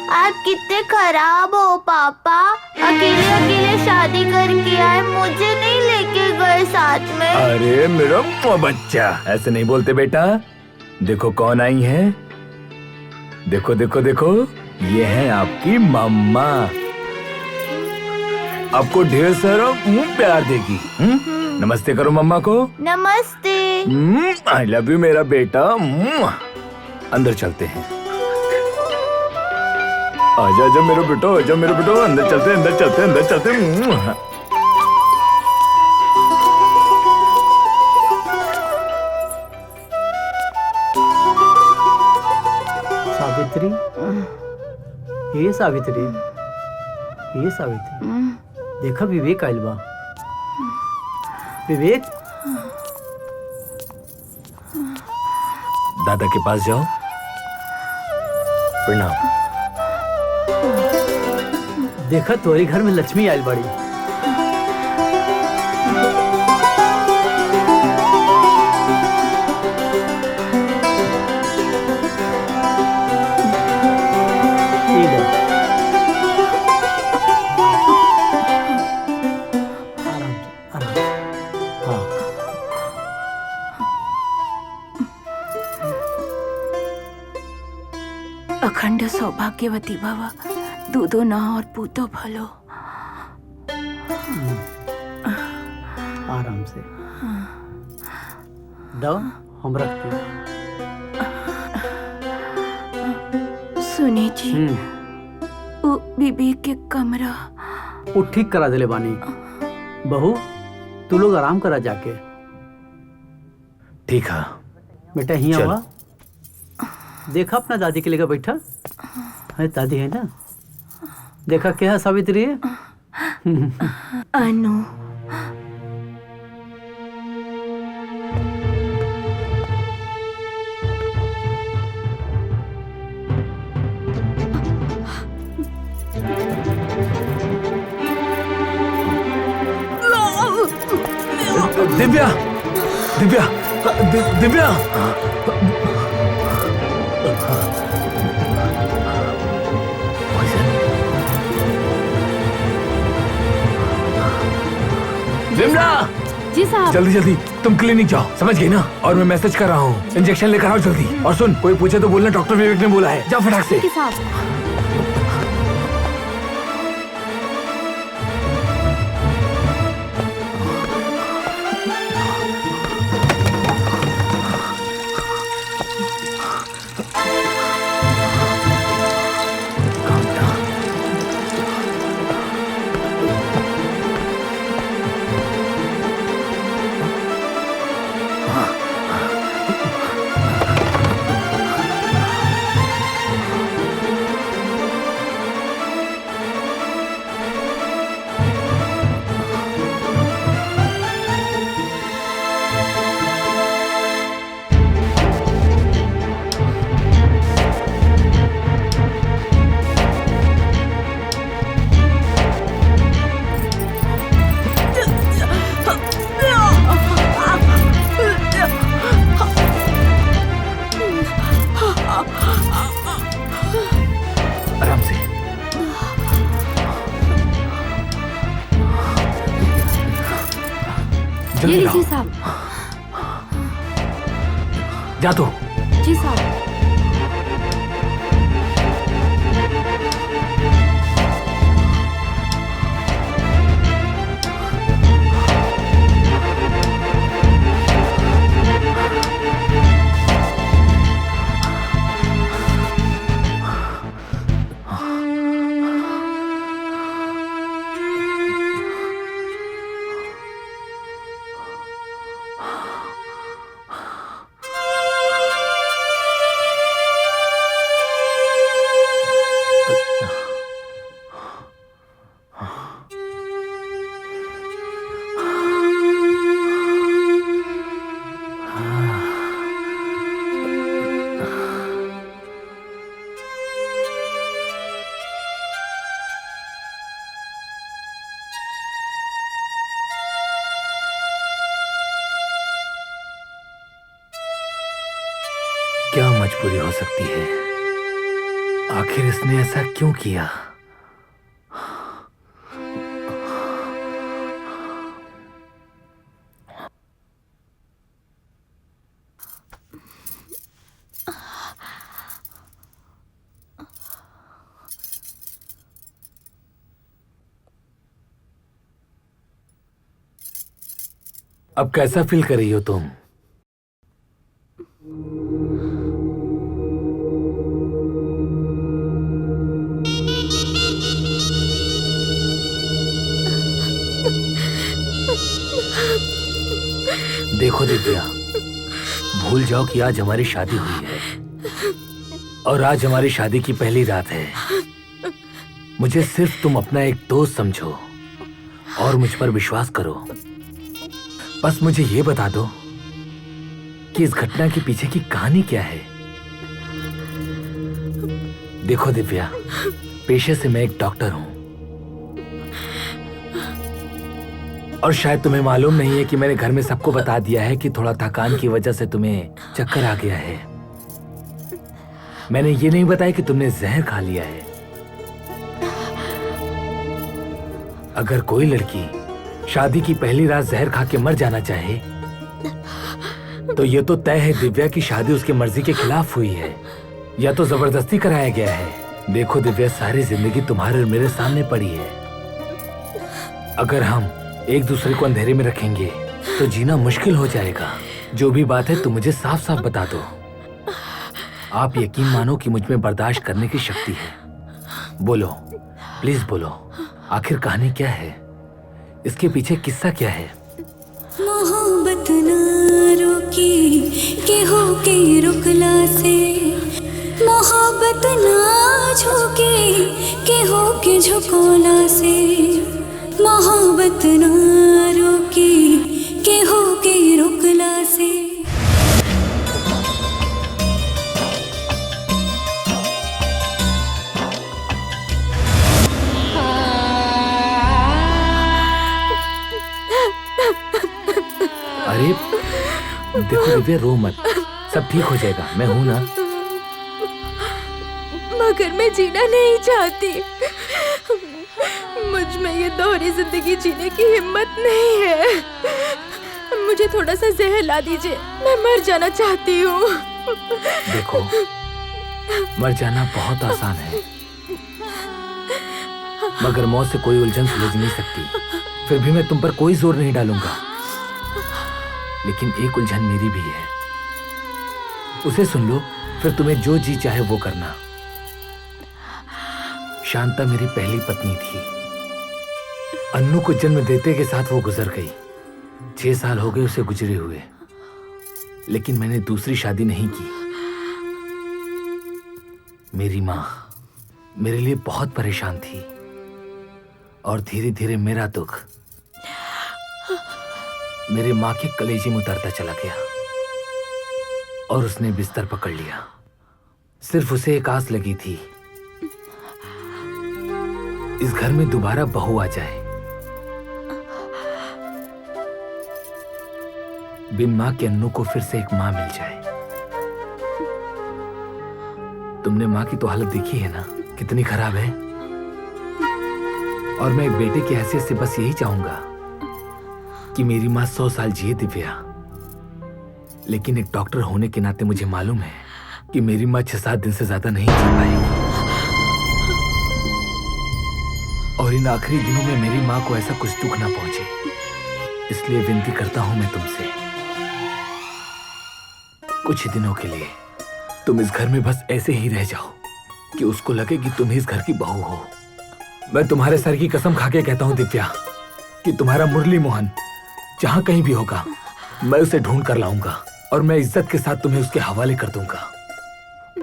आप कितने खराब हो पापा। अकेले अकेले शादी करके आए, मुझे नहीं लेके गए साथ में। अरे मेरा बच्चा, ऐसे नहीं बोलते बेटा। देखो कौन आई है। देखो देखो देखो, ये है आपकी मम्मा। आपको ढेर सारा प्यार देगी। नमस्ते करो मम्मा को। नमस्ते। आई लव यू मेरा बेटा। अंदर चलते हैं। आजा आजा मेरा बेटो, आजा मेरा बेटो। अंदर चलते अंदर चलते अंदर चलते। सावित्री, ये सावित्री, ये सावित्री, देखा विवेक आइल बा। विवेक, दादा के पास जाओ, प्रणाम। देखा तोरे घर में लक्ष्मी आइल बड़ी। अखंड सौभाग्यवती भव, दूधो न और पूतो फलो। आराम से दो, हम रखते। सुनी जी, वो विवेक के कमरा वो ठीक करा दिले बानी। बहू तू लोग आराम करा जाके। ठीक है बेटा हिया चल। हुआ देखा अपना दादी के लेकर बैठा है। दादी है ना, देखा क्या है सावित्री है। अनु दिव्या दिव्या दिव्या विमला जी साहब। जल्दी जल्दी तुम क्लिनिक जाओ, समझ गई ना? और मैं मैसेज कर रहा हूँ, इंजेक्शन लेकर आओ जल्दी। और सुन, कोई पूछे तो बोलना डॉक्टर विवेक ने बोला है। जाओ फटाक से। ठीक है साहब। आराम से। ये जल्दी लीजिए लाओ। साहब। जा तो। जी साहब। क्या मजबूरी हो सकती है? आखिर इसने ऐसा क्यों किया? अब कैसा फील कर रही हो तुम? देखो दिव्या, भूल जाओ कि आज हमारी शादी हुई है और आज हमारी शादी की पहली रात है। मुझे सिर्फ तुम अपना एक दोस्त समझो और मुझ पर विश्वास करो। बस मुझे ये बता दो कि इस घटना के पीछे की कहानी क्या है। देखो दिव्या, पेशे से मैं एक डॉक्टर हूं और शायद तुम्हें मालूम नहीं है कि मैंने घर में सबको बता दिया है कि थोड़ा थकान की वजह से तुम्हें चक्कर आ गया है। मैंने ये नहीं बताया कि तुमने जहर खा लिया है। अगर कोई लड़की शादी की पहली रात जहर खा के मर जाना चाहे तो ये तो तय है दिव्या की शादी उसकी मर्जी के खिलाफ हुई है या तो जबरदस्ती कराया गया है। देखो दिव्या, सारी जिंदगी तुम्हारे और मेरे सामने पड़ी है। अगर हम एक दूसरे को अंधेरे में रखेंगे तो जीना मुश्किल हो जाएगा। जो भी बात है तुम मुझे साफ साफ बता दो। आप यकीन मानो कि मुझ में बर्दाश्त करने की शक्ति है। बोलो, प्लीज बोलो। आखिर कहानी क्या है, इसके पीछे किस्सा क्या है? मोहब्बत ना रोकी के हो के रुकला से, मोहब्बत ना झुकी के हो के झुकोला से, मोहब्बत ना रोकी के हो के रुकला से। अरे देखो दिव्या, रो मत, सब ठीक हो जाएगा, मैं हूं ना। मगर मैं जीना नहीं चाहती, मुझ में ये दोहरी जिंदगी जीने की हिम्मत नहीं है। मुझे थोड़ा सा जहर ला दीजिए, मैं मर जाना चाहती हूँ। देखो, मर जाना बहुत आसान है, मगर मौत से कोई उलझन सुलझ नहीं सकती। फिर भी मैं तुम पर कोई जोर नहीं डालूंगा, लेकिन एक उलझन मेरी भी है, उसे सुन लो, फिर तुम्हें जो जी चाहे वो करना। शांता मेरी पहली पत्नी थी। अन्नू को जन्म देते के साथ वो गुजर गई। 6 साल हो गए उसे गुजरे हुए, लेकिन मैंने दूसरी शादी नहीं की। मेरी माँ मेरे लिए बहुत परेशान थी, और धीरे धीरे मेरा दुख मेरी माँ के कलेजे में उतरता चला गया, और उसने बिस्तर पकड़ लिया। सिर्फ उसे एक आस लगी थी, इस घर में दोबारा बहू आ जाए। बिन माँ के अन्नू को फिर से एक माँ मिल जाए। तुमने माँ की तो हालत देखी है ना, कितनी खराब है। और मैं एक बेटे की हैसियत से बस यही चाहूंगा कि मेरी माँ 100 साल जिए दिव्या। लेकिन एक डॉक्टर होने के नाते मुझे मालूम है कि मेरी माँ 6-7 दिन से ज्यादा नहीं जी पाएगी। और इन आखिरी दिनों में मेरी माँ को ऐसा कुछ दुख ना पहुंचे, इसलिए विनती करता हूं मैं तुमसे, कुछ ही दिनों के लिए तुम इस घर में बस ऐसे ही रह जाओ कि उसको लगे कि तुम ही इस घर की बहू हो। मैं तुम्हारे सर की कसम खा के कहता हूं दिव्या कि तुम्हारा मुरली मोहन जहां कहीं भी होगा, मैं उसे ढूंढ कर लाऊंगा, और मैं इज्जत के साथ तुम्हें उसके हवाले कर दूंगा।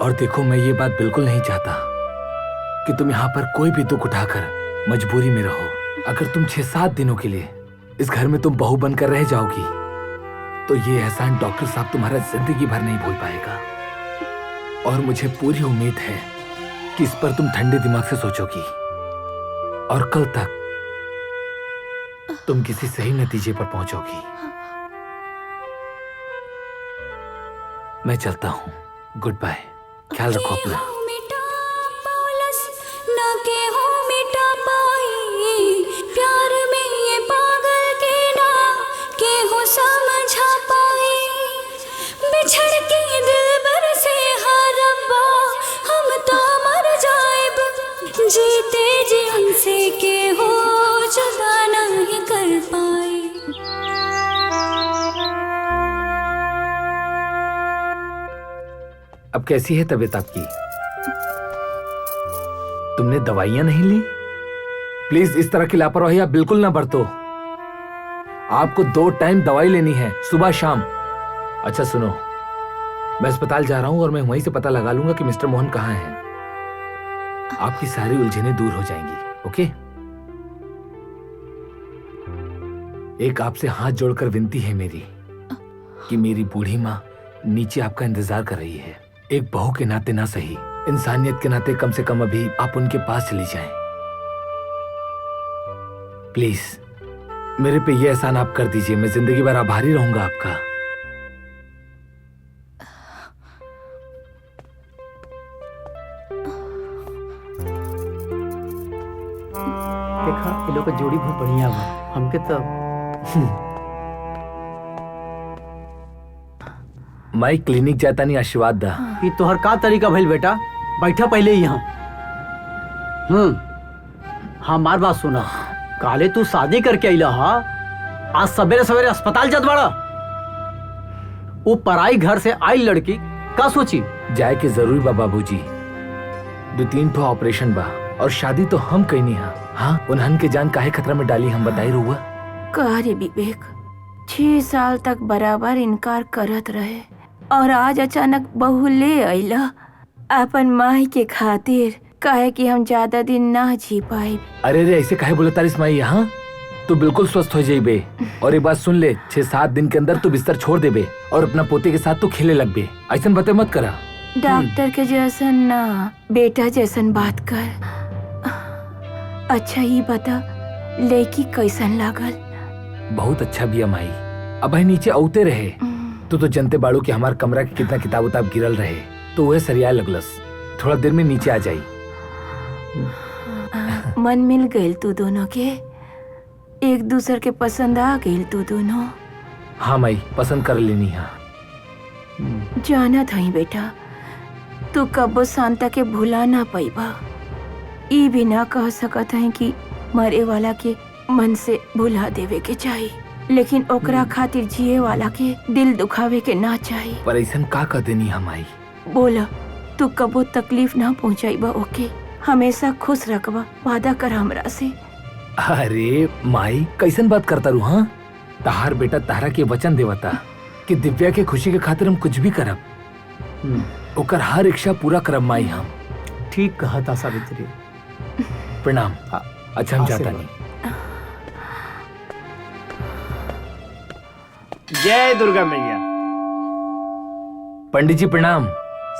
और देखो, मैं ये बात बिल्कुल नहीं चाहता कि तुम यहाँ पर कोई भी दुख उठाकर मजबूरी में रहो। अगर तुम 6-7 दिनों के लिए इस घर में तुम बहू बनकर रह जाओगी, तो ये एहसान डॉक्टर साहब तुम्हारा जिंदगी भर नहीं भूल पाएगा। और मुझे पूरी उम्मीद है कि इस पर तुम ठंडे दिमाग से सोचोगी, और कल तक तुम किसी सही नतीजे पर पहुंचोगी। मैं चलता हूं, गुड बाय, ख्याल रखो अपना। ना के हो मिटा पाई प्यार में ये पागल के ना के हो समझा पाई, बिछड़ के दिल भर से हर रब्बा हम तो मर जाएब, जीते जी उनसे के हो जुदा नहीं कर पाई। अब कैसी है तबीयत आपकी? तुमने दवाइयां नहीं ली? प्लीज इस तरह की लापरवाही आप बिल्कुल ना बरतो। आपको 2 टाइम दवाई लेनी है, सुबह शाम। अच्छा सुनो, मैं अस्पताल जा रहा हूं और मैं वहीं से पता लगा लूंगा कि मिस्टर मोहन कहाँ हैं। आपकी सारी उलझनें दूर हो जाएंगी, ओके? एक आपसे हाथ जोड़कर विनती है मेरी कि मेरी बूढ़ी माँ नीचे आपका इंतजार कर रही है। एक बहू के नाते ना सही, इंसानियत के नाते कम से कम अभी आप उनके पास चली जाएं। प्लीज मेरे पे ये एहसान आप कर दीजिए, मैं जिंदगी भर आभारी रहूंगा आपका। देखा, ये लोग का जोड़ी बहुत बढ़िया बा, हमके तो माई क्लिनिक जाता नहीं, आशीर्वाद दा। ये तोहर का तरीका भइल बेटा, बैठा पहले यहाँ। हमार बात सुना, काले तू शादी करके अइला हा, आज सवेरे सवेरे अस्पताल जात बाड़ा। वो पराई घर से आई लड़की का सोची? जाए के जरूरी बा बाबूजी, 2-3 ठो ऑपरेशन बा, और शादी तो हम कहीं नहीं। हाँ, उन्हन के जान काहे खतरा में डाली हम बताई रहुआ। कह रे विवेक, 6 साल तक बराबर इनकार करत रहे और आज अचानक बहू ले अइला अपन माई के खातिर। काहे कि हम ज्यादा दिन ना जी पाए। अरे रे, ऐसे काहे बोले तारिस माई। यहाँ तू बिल्कुल स्वस्थ हो जाइबे। और एक बात सुन ले, 6-7 दिन के अंदर तू बिस्तर छोड़ देबे और अपना पोते के साथ तू खेले लगबे। ऐसा बातें मत करा। डॉक्टर के जैसन ना, बेटा जैसन बात कर। अच्छा ही बता, लड़की कैसन लागल? बहुत अच्छा बिया माई। अब भाई नीचे औते रहे। तू तो जनते बाड़ू कि हमार कमरा के कितना किताब उताब गिरल रहे, तो वह सरिया लगलस। थोड़ा देर में नीचे आ जाई। मन मिल गइल तू दोनों के? एक दूसर के पसंद आ गइल तू दोनों? हाँ माई, पसंद कर लेनी। हाँ जानत हई बेटा, तू कबो शांता के भुला ना पाइबा। ई भी ना कह सकत है कि मरे वाला के मन से भुला देवे के चाहिए, लेकिन ओकरा खातिर जिए वाला के दिल दुखावे के ना चाहिए। पर ऐसा का कर देनी हम आई? बोला, तू कबो तकलीफ ना पहुँचाइबा ओके? हमेशा खुश रखबा, वादा कर हमरा से। अरे माई, कैसन बात करता रू? हाँ, तहार बेटा तारा के वचन देवता कि दिव्या के खुशी के खातिर हम कुछ भी करब। ओकर हर इच्छा पूरा करब माई हम। ठीक कहा था सावित्री। प्रणाम। अच्छा, हम जाता नहीं। जय दुर्गा मैया। पंडित जी प्रणाम।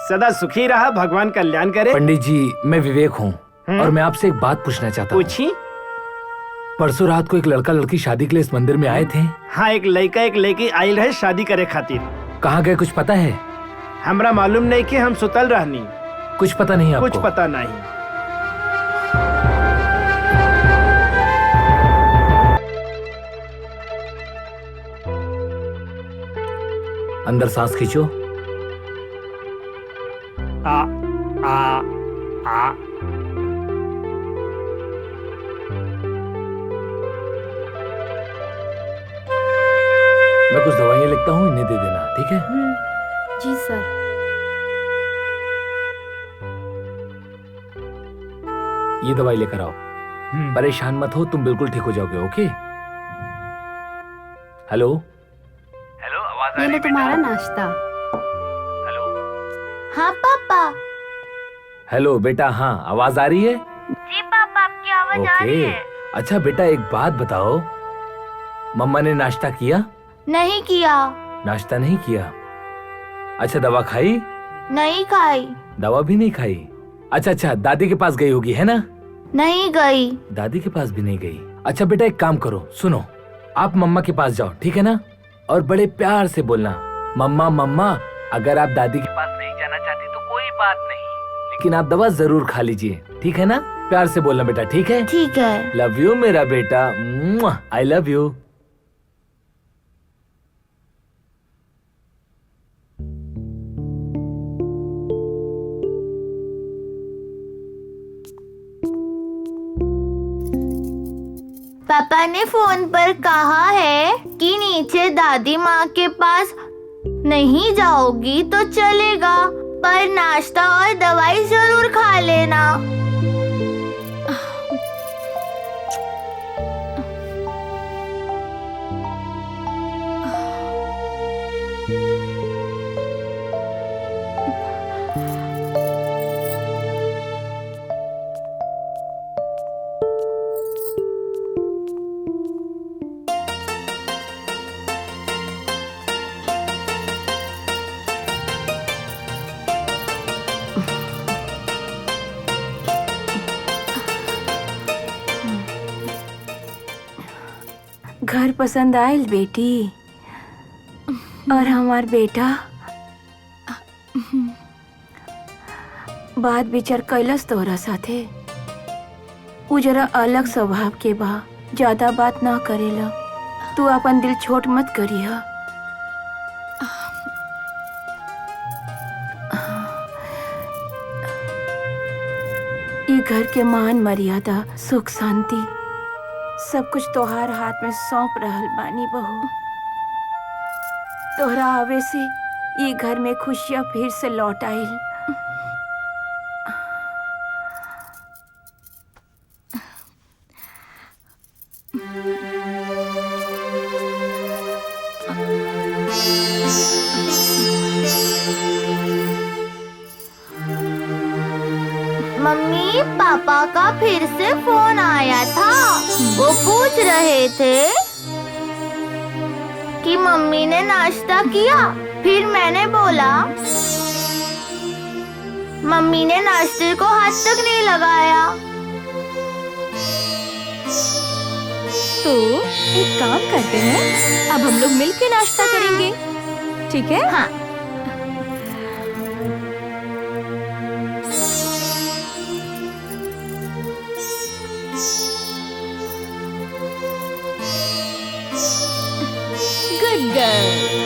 सदा सुखी रहा, भगवान कल्याण करे। पंडित जी, मैं विवेक हूँ और मैं आपसे एक बात पूछना चाहता हूँ। पूछी। परसों रात को एक लड़का लड़की शादी के लिए इस मंदिर में आए थे। हाँ, एक लड़का एक लड़की आयल रहे शादी करे खातिर। कहाँ गए कुछ पता है? हमरा मालूम नहीं कि हम सुतल रहनी। कुछ पता नहीं आपको? कुछ पता नहीं। अंदर सांस खींचो। आ आ आ मैं कुछ दवाइयाँ लिखता हूँ, इन्हें दे देना, ठीक है? जी सर। ये दवाई लेकर आओ। परेशान मत हो, तुम बिल्कुल ठीक हो जाओगे। ओके? हेलो हेलो, आवाज आ ये रही लो है? तुम्हारा नाश्ता। हाँ पापा। हेलो बेटा। हाँ, आवाज आ रही है? जी पापा, आपकी आवाज आ रही ओके। है। अच्छा बेटा, एक बात बताओ, मम्मा ने नाश्ता किया? नहीं किया। नाश्ता नहीं किया? अच्छा, दवा खाई? नहीं खाई। दवा भी नहीं खाई? अच्छा, दादी के पास गई होगी, है ना? नहीं गई। दादी के पास भी नहीं गई? अच्छा बेटा, एक काम करो, सुनो, आप मम्मा के पास जाओ, ठीक है ना? और बड़े प्यार से बोलना, मम्मा मम्मा। अगर आप दादी के पास नहीं जाना चाहती तो कोई बात नहीं, लेकिन आप दवा जरूर खा लीजिए, ठीक है ना? प्यार से बोलना बेटा, ठीक है? ठीक है। लव यू मेरा बेटा, आई लव यू। पापा ने फोन पर कहा है कि नीचे दादी माँ के पास नहीं जाओगी तो चलेगा, पर नाश्ता और दवाई जरूर खा लेना। घर पसंद आयल बेटी? और हमार बेटा बात विचार कैलस तोहरा साथे? उ जरा अलग स्वभाव के बा, ज्यादा बात ना करेला। तू अपन दिल छोट मत करिया। ये घर के मान मर्यादा, सुख शांति सब कुछ तोहार हाथ में सौंप रहल बानी बहू। तोहरा आवे से ये घर में खुशियाँ फिर से लौट आइल। मम्मी पापा का फिर से फोन आया था। वो पूछ रहे थे कि मम्मी ने नाश्ता किया। फिर मैंने बोला मम्मी ने नाश्ते को हाथ तक नहीं लगाया। तो एक काम करते हैं, अब हम लोग मिलके नाश्ता करेंगे, ठीक है? हाँ। Good girl.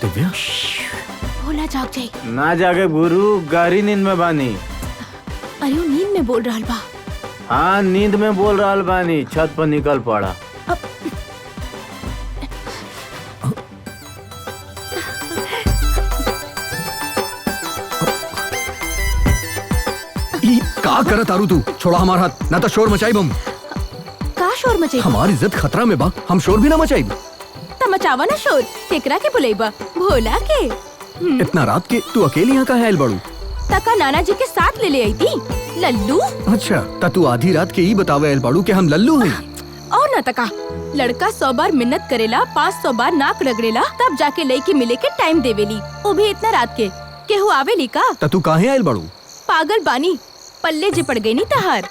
दिव्या भोला जाग जाई। ना जागे गुरु, गहरी नींद में बानी। अरे वो नींद में बोल रहा बा। हाँ नींद में बोल रहा बानी। छत पर निकल पड़ा। का करत तारू तू? छोड़ा हमारा हाथ, ना तो शोर मचाई बम। का शोर मचाई? हमारी इज्जत खतरा में बा, हम शोर भी ना मचाई। त मचावा ना शोर, केकरा के बुलाईबा? भोला के। इतना रात के तू अकेली यहाँ का है बड़ू? तका नाना जी के साथ ले आई थी लल्लू। अच्छा ता तू आधी रात के ही बतावे एल बाड़ू के हम लल्लू हैं। और न तका लड़का 100 बार मिन्नत करेला, 500 बार नाक रगड़ेला, तब जाके लड़की मिले के टाइम देवेली। वो भी इतना रात के। केहू आवेली का? ता तू काहे आयल बाड़ू? पागल बानी, पल्ले जे पड़ गई नी तहार।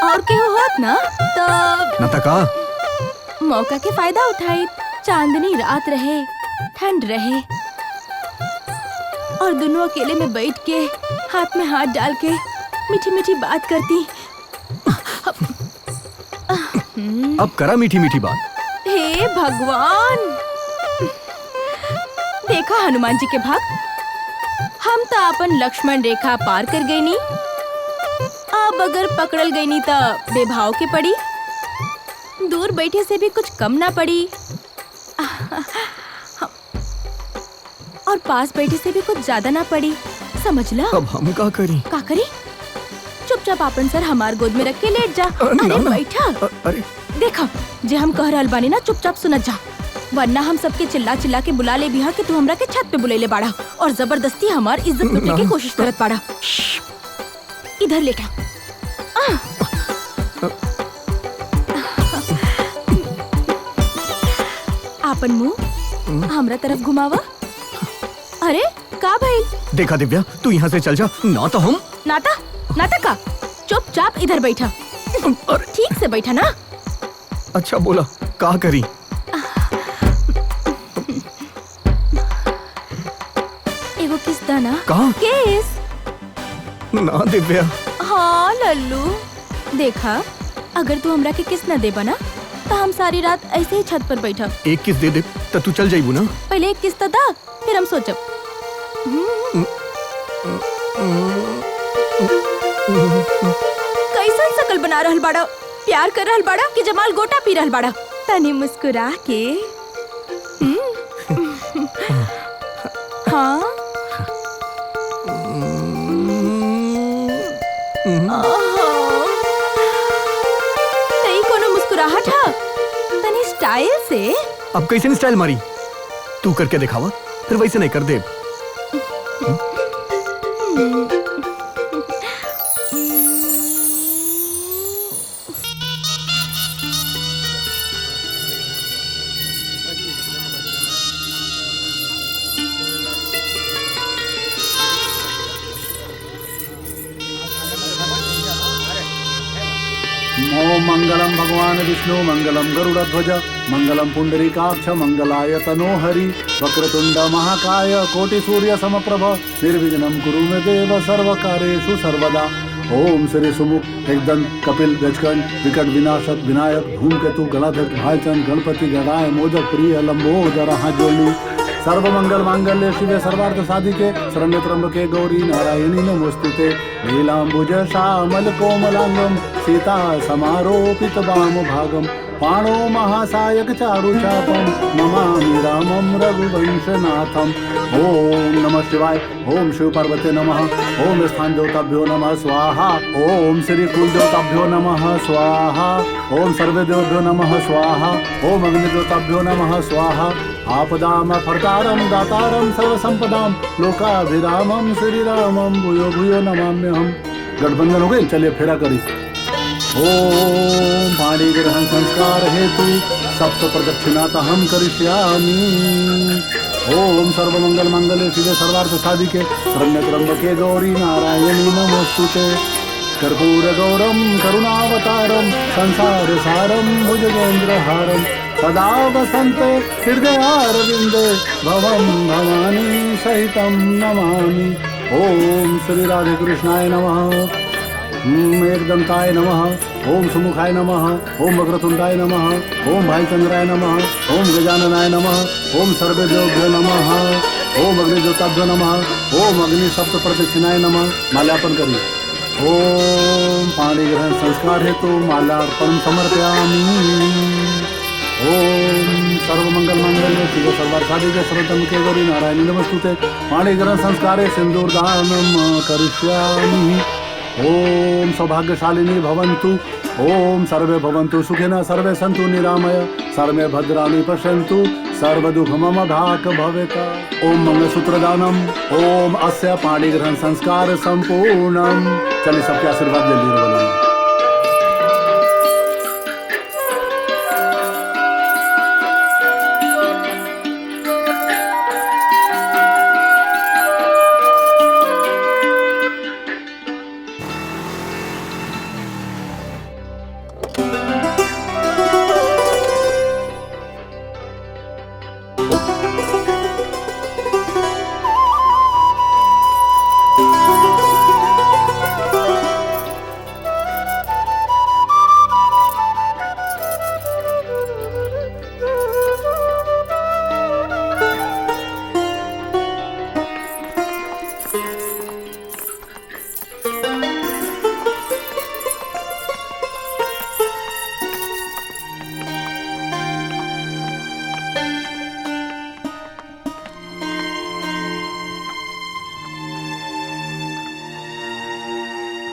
और केहू होत ना तो न तका मौका के फायदा उठाई। चांदनी रात रहे, ठंड रहे, और दोनों अकेले में बैठ के हाथ में हाथ डाल के मीठी मीठी बात करती। अब करा मीठी मीठी बात। हे भगवान, देखा हनुमान जी के भक्त, हम तो अपन लक्ष्मण रेखा पार कर गई नी। अब अगर पकड़ल गई नी तो बेभाव के पड़ी। दूर बैठे से भी कुछ कम ना पड़ी, और पास बैठे से भी कुछ ज्यादा ना पड़ी। समझ ला। अब हम का करी? का करी? चुपचाप अपन सर हमार गोद में रख के लेट जा। अरे बैठा। अरे देखा जे हम कह रहल बानी ना, चुपचाप सुनत जा, वरना हम सबके चिल्ला चिल्ला के बुला ले बिहा कि तू हमरा के छत पे बुलेले बाड़ा और जबरदस्ती हमार इज्जत लूटे की कोशिश करत बाड़ा। इधर लेटा। आपन मुंह हमरा तरफ घुमावा। अरे का भाई? देखा दिव्या, तू यहाँ से चल जा, ना तो हम। नाता नाता का? चुपचाप इधर बैठा। ठीक से बैठा ना। अच्छा बोला, का करी? एगो किस दाना? कहाँ? किस? ना दिव्या। हाँ लल्लू, देखा अगर तू हमरा के किस न देबा ना तो हम सारी रात ऐसे ही छत पर बैठा। एक किस दे दे तो तू चल जाइबू ना। पहले एक किस तो दा, फिर हम सोचब। कैसन शकल बना रहल बाड़ा? प्यार कर रहल बाड़ा कि जमाल गोटा पी रहल बाड़ा? तनी मुस्कुरा के। हाँ तई कोनो मुस्कुराहट है? तनी स्टाइल से। अब कैसे स्टाइल मारी? तू करके दिखावा, फिर वैसे नहीं कर दे। ओम मंगलम भगवान विष्णु मंगलम गरुड़ध्वज मंगलम पुंडरीकाक्ष मंगलाय तनोहरि वक्रतुंड महाकाय कोटि सूर्य समप्रभ निर्विघ्नं कुरु मे देव सर्वकार्येषु सर्वदा। ओम श्री सुमुख एकदंत कपिल गजकंठ विकट विनाशक विनायक धूमकेतु गणाधर भाईचंद गणपति गणाय मोदक प्रिय लंबोदर हाथ जोड़नी सर्वमंगल मांगल्य शिवे सर्वार्थ साधिके शरण्य त्र्यंबके गौरी नारायणी नमोस्तुते नीलांबुज श्यामल कोमलांगम सीता समारोपित वाम भागम पाणो महासायक चारु चापम नमामि रामं रघुवंशनाथम। ओम नमः शिवाय। ओम शिव पार्वती नमः। ओम स्थान देवताभ्यो नमः स्वाहा। ओम श्री कुल देवताभ्यो नमः स्वाहा। ओम सर्वे देवभ्यो नमः स्वाहा। ओम अग्नि देवताभ्यो नमः स्वाहा। आपदाम फर्तारम दातारम सर्वसंपदाम लोकाभिरामम श्रीरामम भूयो भूयो नमाम्यहम्। गठबंधन हो गए, चलिए फेरा करी। ओम पाणी ग्रहण संस्कार हेतु सप्त प्रदक्षिणातहं करिष्यामि। ओम सर्वमंगल मंगले शिवे सर्वार्थ साधिके शरण्य त्र्यंबके गौरी नारायणी नमोस्तुते कर्पूर गौरम करुणावतारम संसार सारम भुजगेंद्रहारम सदा वसन्ते हृदयारविंदे भवं भवानी सहितं नमामि। ओम श्री राधे कृष्णाय नमः। एकदंताय नमः। ओम सुमुखाय नमः। ओम वक्रतुंडाय नमः। ओम भाईचंद्राय नमः। ओम गजाननाय नमः। ओम सर्वेदेवभ्यो नमः। ओम अग्निदेवताभ्यो नमः। ओम अग्नि सप्त प्रदक्षिणाय नमः। माल्यार्पण करिए। ओम पाणी ग्रहण संस्कार हेतु माल्यार्पण समर्पयामि। ओम सर्वमंगल मंगल्ये शिवे सर्वार्थसाधिके शरण्ये गौरी नारायणी नमोस्तुते पाणी ग्रहण संस्कारे सिंदूरदानं करिष्यामि। ओम सौभाग्यशालिनी भवन्तु। ओम सर्वे भवन्तु सुखिनः सर्वे सन्तु निरामय सर्वे भद्राणि पश्यन्तु सर्वदुःखमम भाक भवेत। ओम मंगलसूत्रदानम। ओम अस्य पाणिग्रहण संस्कार संपूर्णम। चलिए सबके आशीर्वाद ले लीजिए।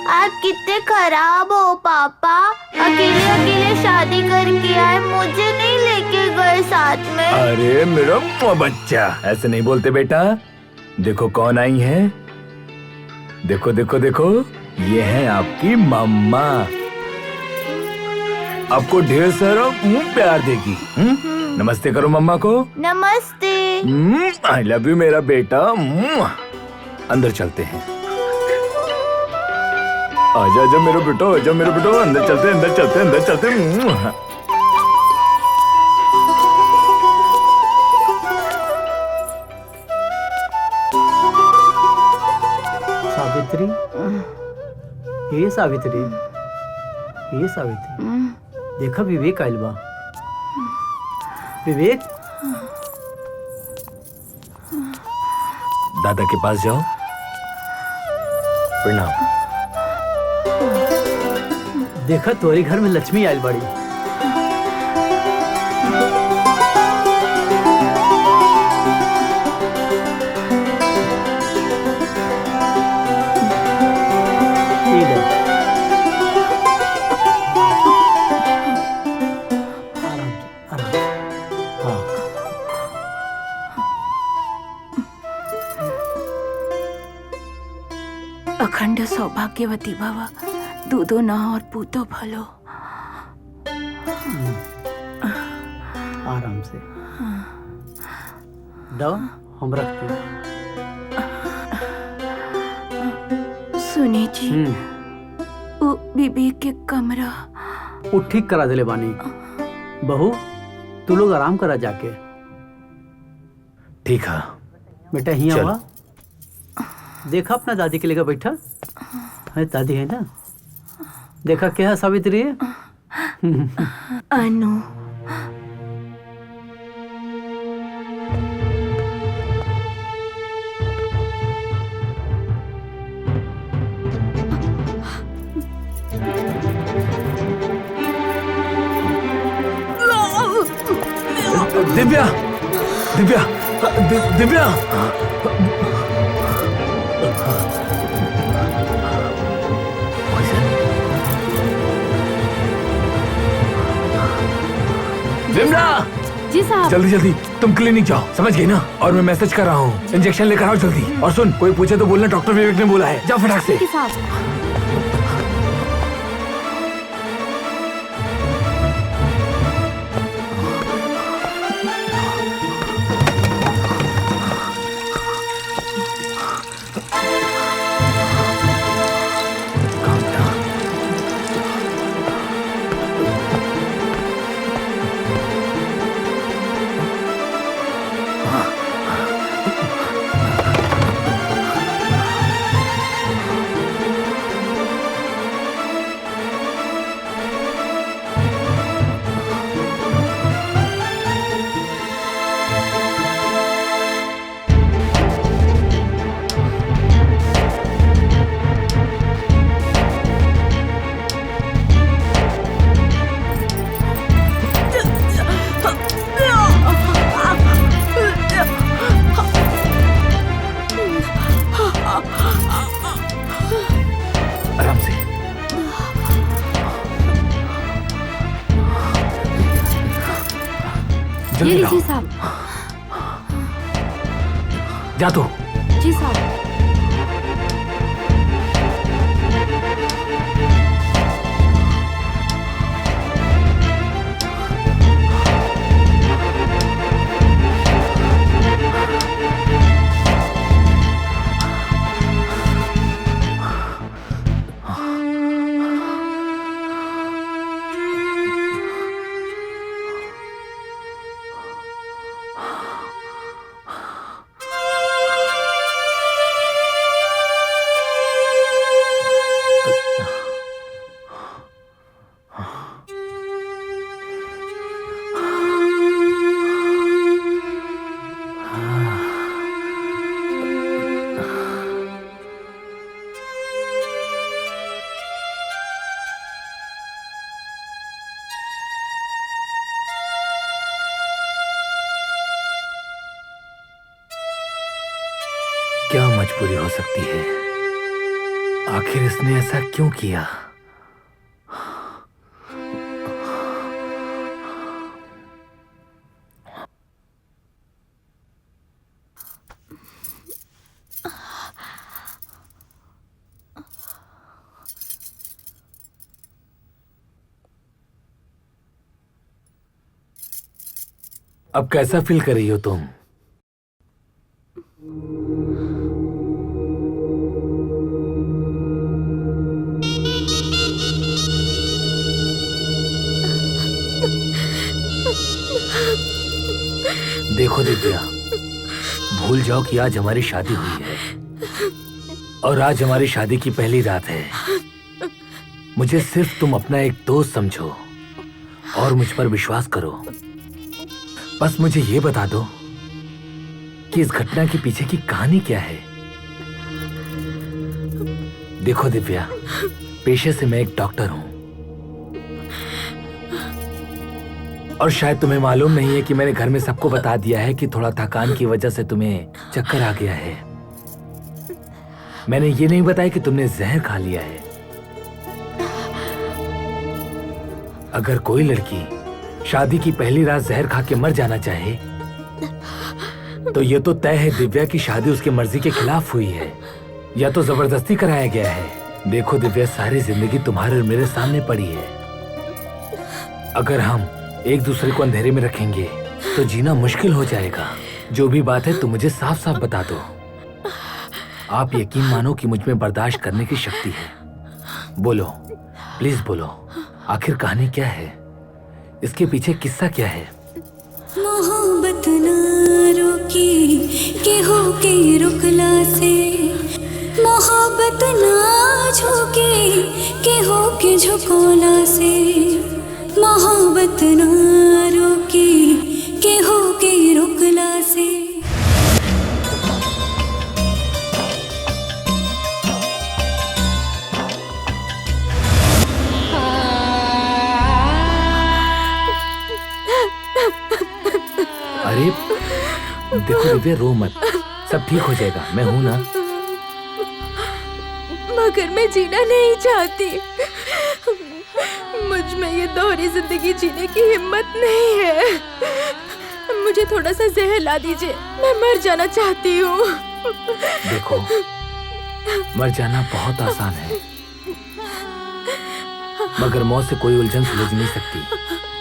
आप कितने खराब हो पापा। अकेले अकेले शादी करके आए, मुझे नहीं लेके गए साथ में। अरे मेरा बच्चा, ऐसे नहीं बोलते बेटा। देखो कौन आई है। देखो देखो देखो, ये है आपकी मम्मा। आपको ढेर सारा प्यार देगी। नमस्ते करो मम्मा को। नमस्ते। आई लव यू मेरा बेटा। अंदर चलते हैं। आजा आजा मेरा बेटा, आजा मेरा बेटा। अंदर चलते अंदर चलते अंदर चलते। सावित्री, ये सावित्री, ये सावित्री, देखा विवेक आइल बा। विवेक, दादा के पास जाओ। प्रणाम। देखा तोरे घर में लक्ष्मी आइल बड़ी। अखंड सौभाग्यवती भव, दूधो न और पूतो फलो। आराम से दो, हम रखते हैं। सुनी जी, वो बीबी के कमरा वो ठीक करा दिले बानी। बहू, तू लोग आराम करा जाके। ठीक है बेटा, ही आवा। देखा अपना दादी के लेकर बैठा है। दादी है ना। देखा क्या है सावित्री है। अनु, दिव्या, दिव्या, दिव्या। विमला, जी साहब। जल्दी जल्दी तुम क्लिनिक जाओ, समझ गई ना? और मैं मैसेज कर रहा हूँ, इंजेक्शन लेकर आओ जल्दी। और सुन, कोई पूछे तो बोलना डॉक्टर विवेक ने बोला है। जाओ फटाक से। ठीक है साहब। आराम से। ये जल्दी लीजिए लाओ। साहब। जा तो। जी साहब। क्या मजबूरी हो सकती है? आखिर इसने ऐसा क्यों किया? अब कैसा फील कर रही हो तुम? देखो दिव्या, भूल जाओ कि आज हमारी शादी हुई है और आज हमारी शादी की पहली रात है। मुझे सिर्फ तुम अपना एक दोस्त समझो और मुझ पर विश्वास करो। बस मुझे ये बता दो कि इस घटना के पीछे की कहानी क्या है। देखो दिव्या, पेशे से मैं एक डॉक्टर हूं और शायद तुम्हें मालूम नहीं है कि मैंने घर में सबको बता दिया है कि थोड़ा थकान की वजह से तुम्हें चक्कर आ गया है। मैंने ये नहीं बताया कि तुमने जहर खा लिया है। अगर कोई लड़की शादी की पहली रात जहर खा के मर जाना चाहे तो ये तो तय है दिव्या की शादी उसकी मर्जी के खिलाफ हुई है या तो जबरदस्ती कराया गया है। देखो दिव्या, सारी जिंदगी तुम्हारे और मेरे सामने पड़ी है। अगर हम एक दूसरे को अंधेरे में रखेंगे तो जीना मुश्किल हो जाएगा। जो भी बात है तुम मुझे साफ साफ बता दो। आप यकीन मानो कि मुझ में बर्दाश्त करने की शक्ति है। बोलो, प्लीज बोलो, आखिर कहानी क्या है? इसके पीछे किस्सा क्या है? मोहब्बत ना रोकी के हो के रुकला से, मोहब्बत ना झुके के हो के झुकोला से, मोहब्बत ना रोकी के हो के रुकला से। देखो दिव्या, रो मत, सब ठीक हो जाएगा, मैं हूं ना। मगर मैं जीना नहीं चाहती। मुझ में ये दोहरी जिंदगी जीने की हिम्मत नहीं है। मुझे थोड़ा सा जहर ला दीजिए, मैं मर जाना चाहती हूँ। देखो, मर जाना बहुत आसान है, मगर मौत से कोई उलझन सुलझ नहीं सकती।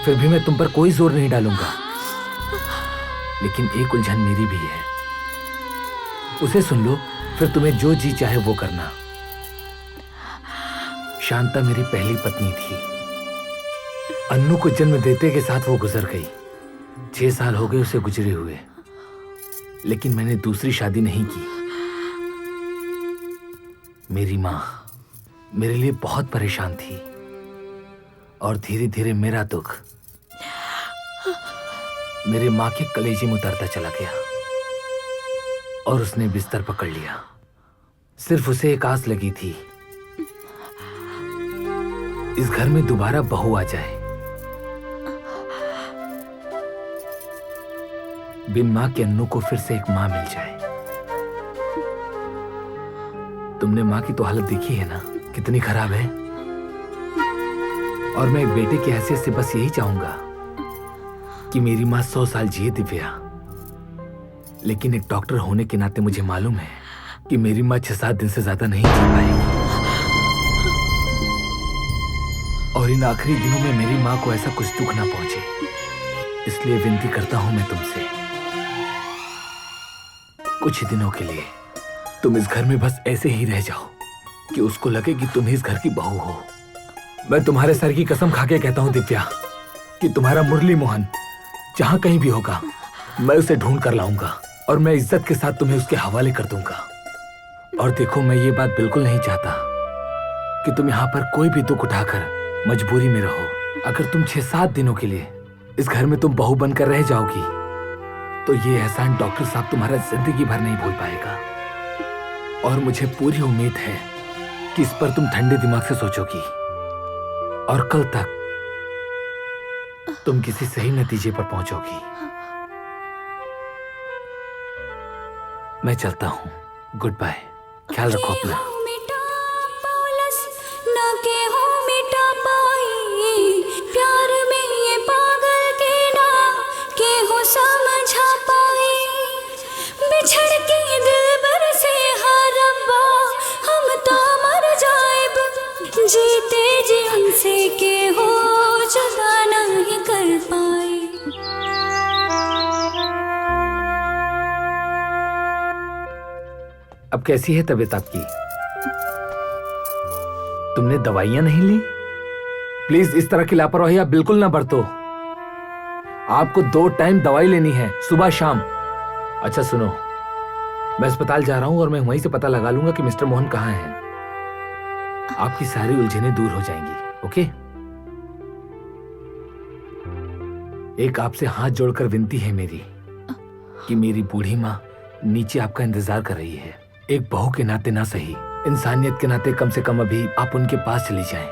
फिर भी मैं तुम पर कोई जोर नहीं डालूंगा, लेकिन एक उलझन मेरी भी है, उसे सुन लो, फिर तुम्हें जो जी चाहे वो करना। शांता मेरी पहली पत्नी थी। अन्नू को जन्म देते के साथ वो गुजर गई। 6 साल हो गए उसे गुजरे हुए, लेकिन मैंने दूसरी शादी नहीं की। मेरी माँ मेरे लिए बहुत परेशान थी, और धीरे धीरे मेरा दुख मेरे माँ के कलेजे में उतरता चला गया, और उसने बिस्तर पकड़ लिया। सिर्फ उसे एक आस लगी थी, इस घर में दोबारा बहू आ जाए। बिन माँ के अन्नू को फिर से एक माँ मिल जाए। तुमने माँ की तो हालत देखी है ना, कितनी खराब है। और मैं एक बेटे की हैसियत से बस यही चाहूंगा कि मेरी माँ 100 साल जिए दिव्या। लेकिन एक डॉक्टर होने के नाते मुझे मालूम है कि मेरी माँ 6-7 दिन से ज्यादा नहीं जी पाएगी। और इन आखिरी दिनों में मेरी माँ को ऐसा कुछ दुख ना पहुंचे, इसलिए विनती करता हूं मैं तुमसे, कुछ दिनों के लिए तुम इस घर में बस ऐसे ही रह जाओ कि उसको लगे कि तुम ही इस घर की बहू हो। मैं तुम्हारे सर की कसम खा के कहता हूं दिव्या कि तुम्हारा मुरली मोहन जहां कहीं भी होगा, मैं उसे ढूंढ कर लाऊंगा, और मैं इज्जत के साथ तुम्हें उसके हवाले कर दूंगा। और देखो, मैं ये बात बिल्कुल नहीं चाहता कि तुम यहाँ पर कोई भी दुख उठाकर मजबूरी में रहो। अगर तुम 6-7 दिनों के लिए इस घर में तुम बहू बनकर रह जाओगी, तो ये एहसान डॉक्टर साहब तुम्हारा जिंदगी भर नहीं भूल पाएगा। और मुझे पूरी उम्मीद है कि इस पर तुम ठंडे दिमाग से सोचोगी, और कल तक तुम किसी सही नतीजे पर पहुंचोगी। मैं चलता हूं, गुड बाय, ख्याल रखो अपना। प्यार में ये पागल के ना के हो समझा पाए, बिछड़ के दिलबर से हर रब्बा हम तो मर जाएब, जीते जी हमसे के हो जुदा नहीं कर पाए। अब कैसी है तबीयत आपकी? तुमने दवाइयां नहीं ली? प्लीज इस तरह की लापरवाही आप बिल्कुल ना बरतो। आपको 2 टाइम दवाई लेनी है, सुबह शाम। अच्छा सुनो, मैं अस्पताल जा रहा हूं और मैं वहीं से पता लगा लूंगा कि मिस्टर मोहन कहाँ हैं। आपकी सारी उलझनें दूर हो जाएंगी, ओके? एक आपसे हाथ जोड़कर विनती है मेरी कि मेरी बूढ़ी माँ नीचे आपका इंतजार कर रही है। एक बहू के नाते ना सही, इंसानियत के नाते कम से कम अभी आप उनके पास चली जाएं।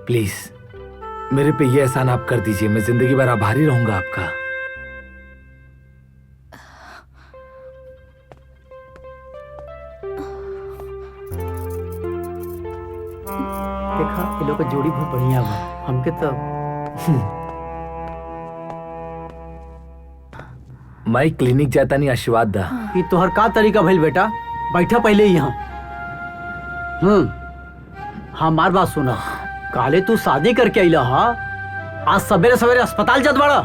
प्लीज मेरे पे ये एहसान आप कर दीजिए, मैं जिंदगी भर आभारी रहूंगा आपका। देखा, ये लोग का जोड़ी बहुत बढ़िया बा, हमके तो माई क्लिनिक जाता नहीं, आशीर्वाद दा। ये तोहर का तरीका भइल बेटा, बैठा पहले ही यहाँ। हमार बात सुना, काले तू शादी करके अइला हा, आज सवेरे सवेरे अस्पताल जत बड़ा।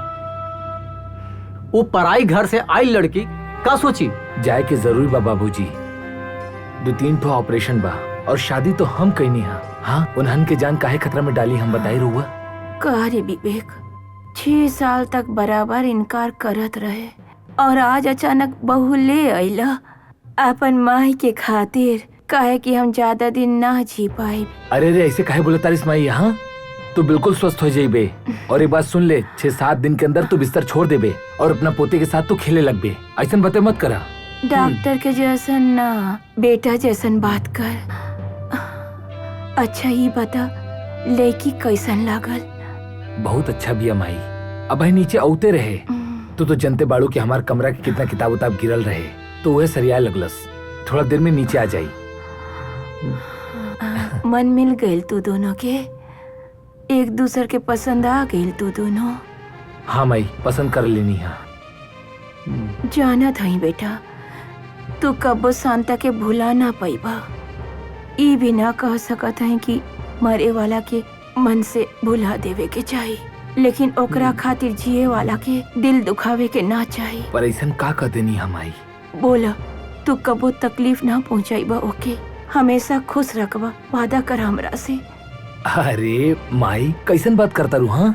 वो पराई घर से आई लड़की का सोची? जाए के जरूरी बा बाबूजी, 2-3 ठो ऑपरेशन बा, और शादी तो हम कहीं नहीं। हाँ, उन्हन के जान काहे खतरा में डाली, हम बताई रहुआ। का रे विवेक, 6 साल तक बराबर इनकार करत रहे, और आज अचानक बहू ले अइला अपन माई के खातिर, काहे कि हम ज्यादा दिन ना जी पाए। अरे रे, ऐसे काहे बोले तारिस माई? यहाँ तू बिल्कुल स्वस्थ हो जाइबे। और एक बात सुन ले, 6-7 दिन के अंदर तू बिस्तर छोड़ देबे और अपना पोते के साथ तू खेले लग बे। ऐसा बातें मत करा। डॉक्टर के जैसन ना, बेटा जैसन बात कर। अच्छा ही बता, लड़की कैसन लागल? बहुत अच्छा बिया माई, अब नीचे औते रहे, तू तो जनते बाड़ू कि हमार कमरा के कितना किताब उताब गिरल रहे, तो वह सरिया लगलस। थोड़ा देर में नीचे आ जाई। मन मिल गइल तू दोनों के, एक दूसर के पसंद आ गइल तू दोनों। हाँ माई, पसंद कर लेनी है। जाना था बेटा, तू कबो शांता के भुला ना पाइबा। ई भी ना कह सकत है कि मरे वाला के मन से भुला देवे के चाहिए, लेकिन ओकरा खातिर जिए वाला के दिल दुखावे के ना चाहिए। पर ऐसा का कर देनी हम आई? बोला, तू कबो तकलीफ ना पहुंचाइबा ओके, हमेशा खुश रखबा, वादा कर हमरा से। अरे माई, कैसन बात करता रू? हाँ,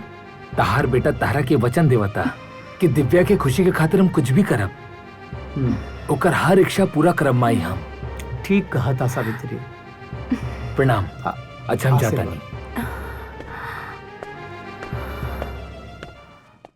तहार बेटा तारा के वचन देवता कि दिव्या के खुशी के खातिर हम कुछ भी करब, ओकर हर इच्छा पूरा करब माई हम। ठीक कहा था सावित्री। प्रणाम। अच्छा हम जाता नहीं।